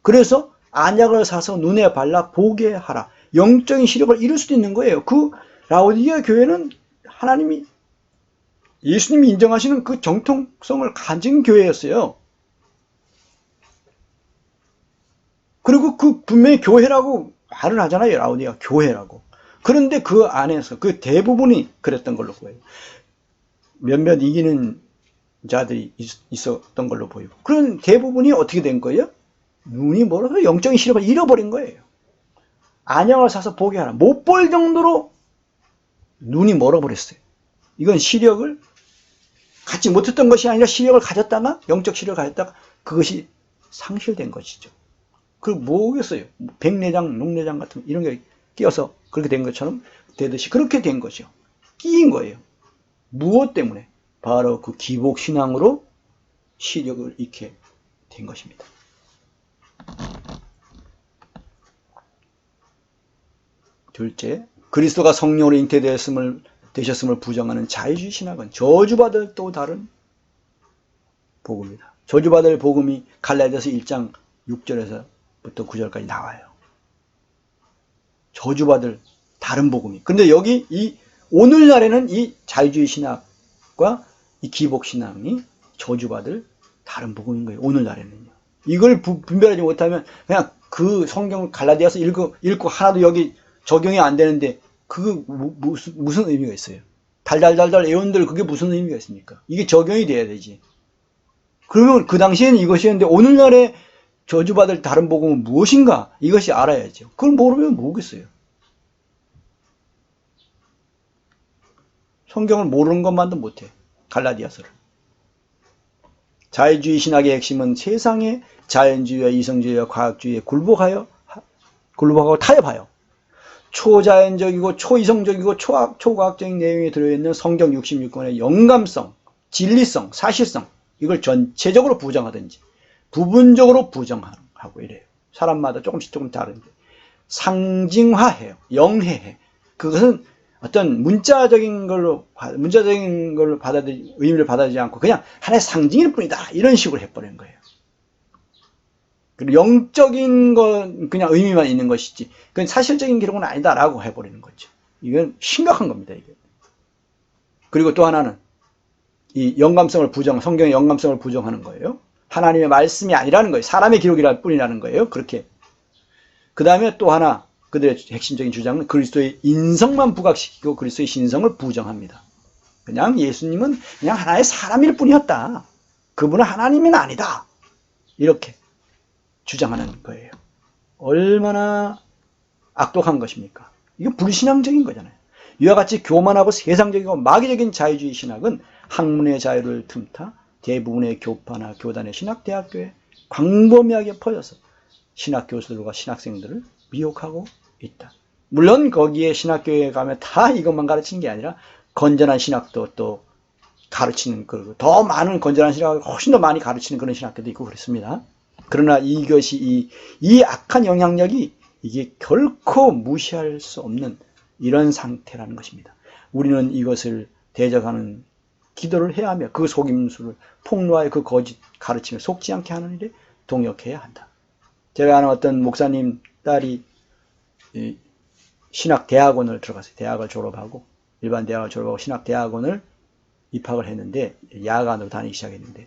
그래서 안약을 사서 눈에 발라 보게 하라. 영적인 시력을 잃을 수도 있는 거예요. 그 라오디게아 교회는 하나님이, 예수님이 인정하시는 그 정통성을 가진 교회였어요. 그리고 그 분명히 교회라고 말을 하잖아요. 라오디게아 교회라고. 그런데 그 안에서 그 대부분이 그랬던 걸로 보여요. 몇몇 이기는 자들이 있었던 걸로 보이고, 그런 대부분이 어떻게 된 거예요? 눈이 멀어서 영적인 시력을 잃어버린 거예요. 안약을 사서 보게 하라. 못 볼 정도로 눈이 멀어버렸어요. 이건 시력을 갖지 못했던 것이 아니라 시력을 가졌다가, 영적 시력을 가졌다가 그것이 상실된 것이죠. 그리고 뭐겠어요? 백내장, 녹내장 같은 이런 게 끼어서 그렇게 된 것처럼 되듯이 그렇게 된 거죠. 끼인 거예요. 무엇 때문에? 바로 그 기복신앙으로 시력을 잃게 된 것입니다. 둘째, 그리스도가 성령으로 잉태되셨음을 부정하는 자유주의 신학은 저주받을 또 다른 복음이다. 저주받을 복음이 갈라디아서 1장 6절에서부터 9절까지 나와요. 저주받을 다른 복음이. 근데 여기 오늘날에는 이 자유주의 신학과 이 기복신앙이 저주받을 다른 복음인 거예요. 오늘날에는요. 이걸 분별하지 못하면 그냥 그 성경을 갈라디아서 읽고 하나도 여기 적용이 안 되는데 그거 무슨 의미가 있어요? 달달달달 애원들 그게 무슨 의미가 있습니까? 이게 적용이 돼야 되지. 그러면 그 당시에는 이것이었는데 오늘날에 저주받을 다른 복음은 무엇인가? 이것이 알아야죠. 그걸 모르면 뭐겠어요? 성경을 모르는 것만도 못해. 갈라디아서를. 자유주의 신학의 핵심은 세상의 자연주의와 이성주의와 과학주의에 굴복하고 타협하여 초자연적이고 초이성적이고 초과학적인 내용이 들어있는 성경 66권의 영감성, 진리성, 사실성 이걸 전체적으로 부정하든지 부분적으로 부정하고 이래요. 사람마다 조금 다른데 상징화해요. 영해해. 그것은 어떤 문자적인 걸로 의미를 받아들이지 않고 그냥 하나의 상징일 뿐이다. 이런 식으로 해버리는 거예요. 그리고 영적인 건 그냥 의미만 있는 것이지 그건 사실적인 기록은 아니다라고 해버리는 거죠. 이건 심각한 겁니다. 이게. 그리고 또 하나는 이 성경의 영감성을 부정하는 거예요. 하나님의 말씀이 아니라는 거예요. 사람의 기록이랄 뿐이라는 거예요. 그렇게. 그 다음에 또 하나 그들의 핵심적인 주장은 그리스도의 인성만 부각시키고 그리스도의 신성을 부정합니다. 그냥 예수님은 그냥 하나의 사람일 뿐이었다. 그분은 하나님은 아니다. 이렇게 주장하는 거예요. 얼마나 악독한 것입니까? 이거 불신앙적인 거잖아요. 이와 같이 교만하고 세상적이고 마귀적인 자유주의 신학은 학문의 자유를 틈타 대부분의 교파나 교단의 신학대학교에 광범위하게 퍼져서 신학교수들과 신학생들을 미혹하고 있다. 물론 거기에 신학교에 가면 다 이것만 가르치는 게 아니라 건전한 신학도 또 가르치는 더 많은 건전한 신학을 훨씬 더 많이 가르치는 그런 신학교도 있고 그렇습니다. 그러나 이것이 이 악한 영향력이 이게 결코 무시할 수 없는 이런 상태라는 것입니다. 우리는 이것을 대적하는 기도를 해야 하며 그 속임수를 폭로하여 그 거짓 가르침에 속지 않게 하는 일에 동역해야 한다. 제가 아는 어떤 목사님 딸이 신학대학원을 들어갔어요. 대학을 졸업하고 일반 대학을 졸업하고 신학대학원을 입학을 했는데 야간으로 다니기 시작했는데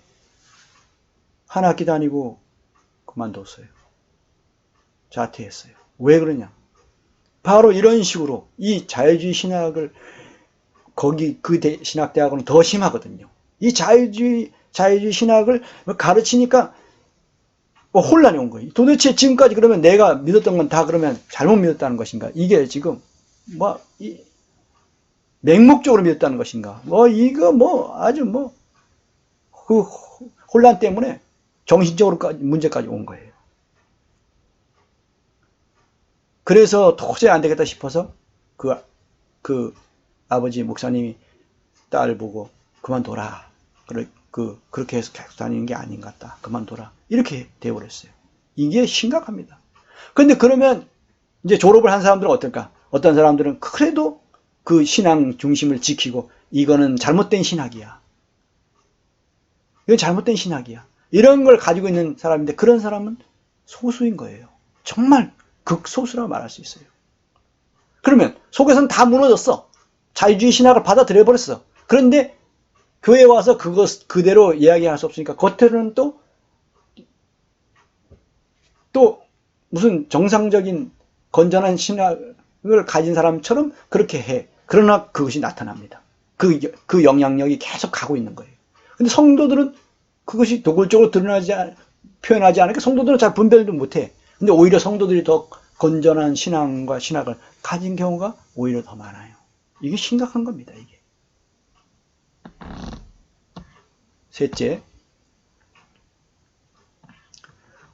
한 학기 다니고 그만뒀어요. 자퇴했어요. 왜 그러냐? 바로 이런 식으로 이 자유주의 신학을 거기 그 신학대학원은 더 심하거든요. 이 자유주의 신학을 가르치니까 혼란이 온 거예요. 도대체 지금까지 그러면 내가 믿었던 건 다 그러면 잘못 믿었다는 것인가? 이게 지금 맹목적으로 믿었다는 것인가? 이거 아주 그 혼란 때문에 정신적으로 문제까지 온 거예요. 그래서 도저히 안 되겠다 싶어서 그 아버지 목사님이 딸을 보고 그만둬라. 그렇게 해서 계속 다니는 게 아닌 것 같다. 그만둬라. 이렇게 되어버렸어요. 이게 심각합니다. 근데 그러면 이제 졸업을 한 사람들은 어떨까? 어떤 사람들은 그래도 그 신앙 중심을 지키고 이거는 잘못된 신학이야. 이건 잘못된 신학이야. 이런 걸 가지고 있는 사람인데 그런 사람은 소수인 거예요. 정말 극소수라고 말할 수 있어요. 그러면 속에서는 다 무너졌어. 자유주의 신학을 받아들여 버렸어. 그런데 교회에 와서 그것 그대로 이야기할 수 없으니까 겉으로는 또 무슨 정상적인 건전한 신학을 가진 사람처럼 그렇게 해. 그러나 그것이 나타납니다. 그 영향력이 계속 가고 있는 거예요. 근데 성도들은 그것이 도굴적으로 표현하지 않으니까 성도들은 잘 분별도 못해. 근데 오히려 성도들이 더 건전한 신앙과 신학을 가진 경우가 오히려 더 많아요. 이게 심각한 겁니다, 이게. 셋째,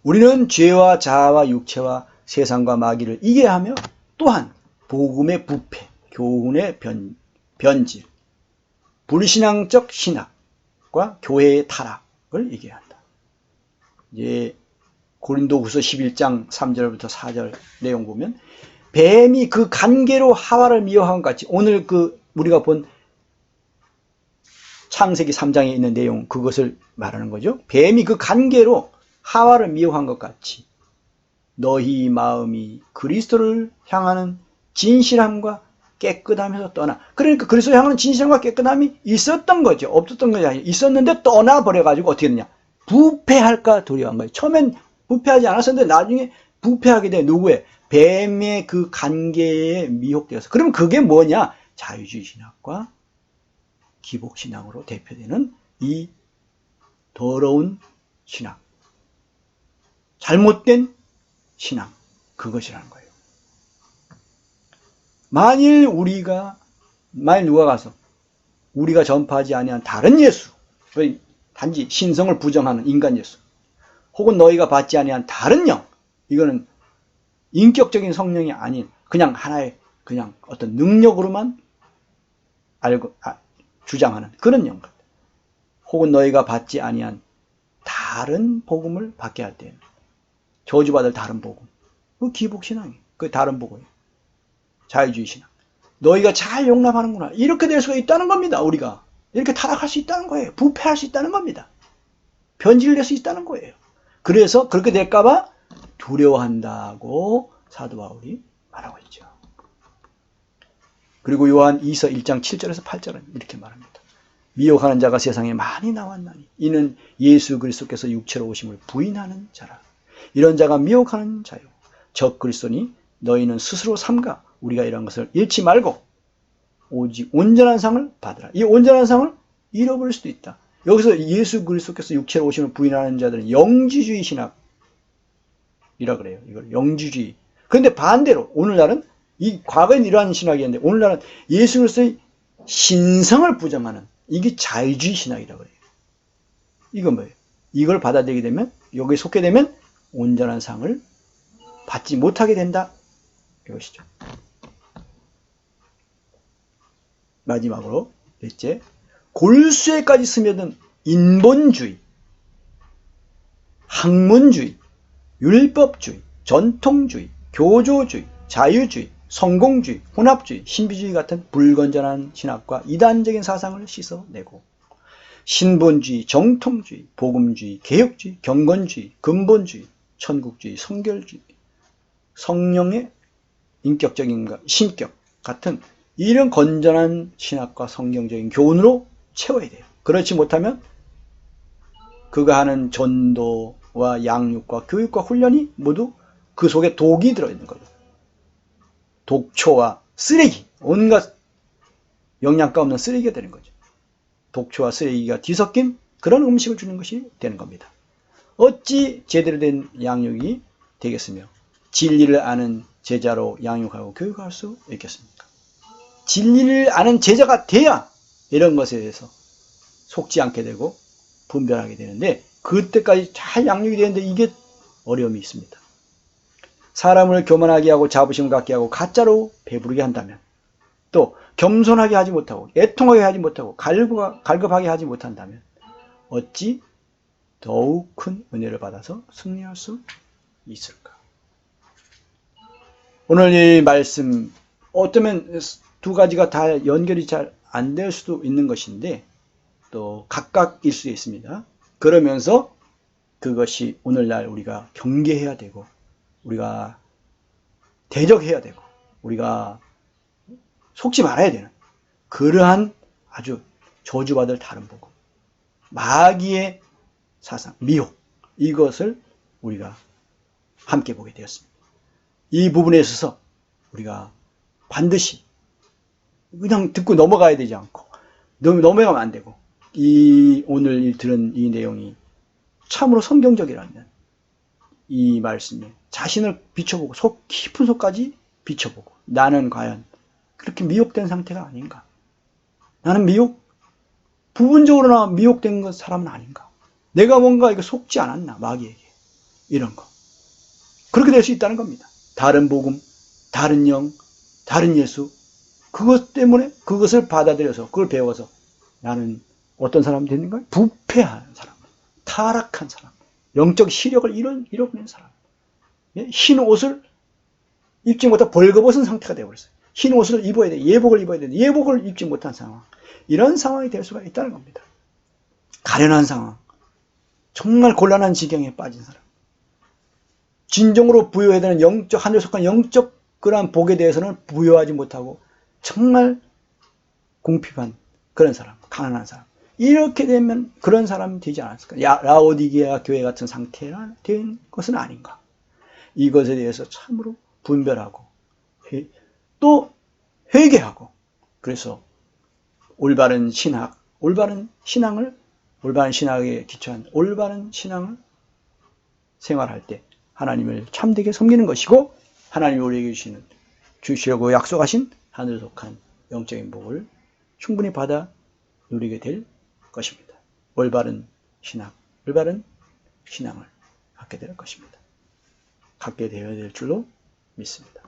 우리는 죄와 자아와 육체와 세상과 마귀를 이겨야 하며 또한 복음의 부패, 교훈의 변질, 불신앙적 신학과 교회의 타락을 이겨야 한다. 이제 고린도후서 11장 3절부터 4절 내용 보면 뱀이 그 간계로 하와를 미워한 것 같이 오늘 우리가 본 창세기 3장에 있는 내용 그것을 말하는 거죠. 뱀이 그 간계로 하와를 미워한 것 같이 너희 마음이 그리스도를 향하는 진실함과 깨끗함에서 떠나. 그러니까 그리스도를 향하는 진실함과 깨끗함이 있었던 거죠. 없었던 것이 아니라 있었는데 떠나버려가지고 어떻게 되냐. 부패할까 두려워한 거예요. 처음엔 부패하지 않았었는데 나중에 부패하게 돼. 누구의? 뱀의 그 간계에 미혹되어서. 그러면 그게 뭐냐? 자유주의 신학과 기복신앙으로 대표되는 이 더러운 신앙. 잘못된 신앙. 그것이라는 거예요. 만일 누가 가서 우리가 전파하지 아니한 다른 예수, 단지 신성을 부정하는 인간 예수, 혹은 너희가 받지 아니한 다른 영, 이거는 인격적인 성령이 아닌 그냥 하나의 그냥 어떤 능력으로만 주장하는 그런 영, 혹은 너희가 받지 아니한 다른 복음을 받게 할 때는 저주받을 다른 복음, 그 기복신앙이 그 다른 복음이에요. 자유주의 신앙. 너희가 잘 용납하는구나. 이렇게 될 수가 있다는 겁니다. 우리가 이렇게 타락할 수 있다는 거예요. 부패할 수 있다는 겁니다. 변질될 수 있다는 거예요. 그래서 그렇게 될까봐 두려워한다고 사도 바울이 말하고 있죠. 그리고 요한 2서 1장 7절에서 8절은 이렇게 말합니다. 미혹하는 자가 세상에 많이 나왔나니 이는 예수 그리스도께서 육체로 오심을 부인하는 자라. 이런 자가 미혹하는 자요. 적 그리스도니 너희는 스스로 삼가 우리가 이런 것을 잃지 말고 오직 온전한 상을 받으라. 이 온전한 상을 잃어버릴 수도 있다. 여기서 예수 그리스도께서 육체로 오심을 부인하는 자들은 영지주의 신학이라 그래요. 이걸 영지주의. 그런데 반대로 오늘날은 이 과거엔 이러한 신학이었는데 오늘날은 예수 그리스도의 신성을 부정하는 이게 자유주의 신학이라고 해요. 이건 뭐예요? 이걸 받아들이게 되면 여기에 속게 되면 온전한 상을 받지 못하게 된다. 이것이죠. 마지막으로 넷째, 골수에까지 스며든 인본주의, 학문주의, 율법주의, 전통주의, 교조주의, 자유주의, 성공주의, 혼합주의, 신비주의 같은 불건전한 신학과 이단적인 사상을 씻어내고 신본주의, 정통주의, 복음주의, 개혁주의, 경건주의, 근본주의, 천국주의, 성결주의, 성령의 인격적인 신격 같은 이런 건전한 신학과 성경적인 교훈으로 채워야 돼요. 그렇지 못하면 그가 하는 전도와 양육과 교육과 훈련이 모두 그 속에 독이 들어있는 거죠. 독초와 쓰레기, 온갖 영양가 없는 쓰레기가 되는 거죠. 독초와 쓰레기가 뒤섞인 그런 음식을 주는 것이 되는 겁니다. 어찌 제대로 된 양육이 되겠으며 진리를 아는 제자로 양육하고 교육할 수 있겠습니까? 진리를 아는 제자가 돼야 이런 것에 대해서 속지 않게 되고 분별하게 되는데 그때까지 잘 양육이 되는데 이게 어려움이 있습니다. 사람을 교만하게 하고 자부심 갖게 하고 가짜로 배부르게 한다면 또 겸손하게 하지 못하고 애통하게 하지 못하고 갈급하게 하지 못한다면 어찌 더욱 큰 은혜를 받아서 승리할 수 있을까? 오늘 이 말씀 어쩌면 두 가지가 다 연결이 잘 안 될 수도 있는 것인데 또 각각일 수 있습니다. 그러면서 그것이 오늘날 우리가 경계해야 되고 우리가 대적해야 되고 우리가 속지 말아야 되는 그러한 아주 저주받을 다른 복음, 마귀의 사상, 미혹, 이것을 우리가 함께 보게 되었습니다. 이 부분에 있어서 우리가 반드시 그냥 듣고 넘어가야 되지 않고 넘어가면 안 되고 오늘 들은 이 내용이 참으로 성경적이라면 이 말씀에 자신을 비춰보고 깊은 속까지 비춰보고 나는 과연 그렇게 미혹된 상태가 아닌가? 나는 부분적으로나 미혹된 사람은 아닌가? 내가 뭔가 이거 속지 않았나? 마귀에게. 이런 거. 그렇게 될 수 있다는 겁니다. 다른 복음, 다른 영, 다른 예수, 그것 때문에 그것을 받아들여서 그걸 배워서 나는 어떤 사람이 되는가? 부패한 사람, 타락한 사람, 영적 시력을 잃어버린 사람, 흰 옷을 입지 못하고 벌거벗은 상태가 되어버렸어요. 흰 옷을 입어야 돼. 예복을 입어야 돼. 예복을 입지 못한 상황. 이런 상황이 될 수가 있다는 겁니다. 가련한 상황. 정말 곤란한 지경에 빠진 사람. 진정으로 부여해야 되는 하늘에 속한 영적 그러한 복에 대해서는 부여하지 못하고 정말 궁핍한 그런 사람, 가난한 사람. 이렇게 되면 그런 사람이 되지 않았을까? 라오디게아 교회 같은 상태가 된 것은 아닌가? 이것에 대해서 참으로 분별하고 또 회개하고 그래서 올바른 신학에 기초한 올바른 신앙을 생활할 때 하나님을 참되게 섬기는 것이고 하나님이 우리에게 주시려고 약속하신 하늘에 속한 영적인 복을 충분히 받아 누리게 될 것입니다. 올바른 신앙을 갖게 될 것입니다. 갖게 되어야 될 줄로 믿습니다.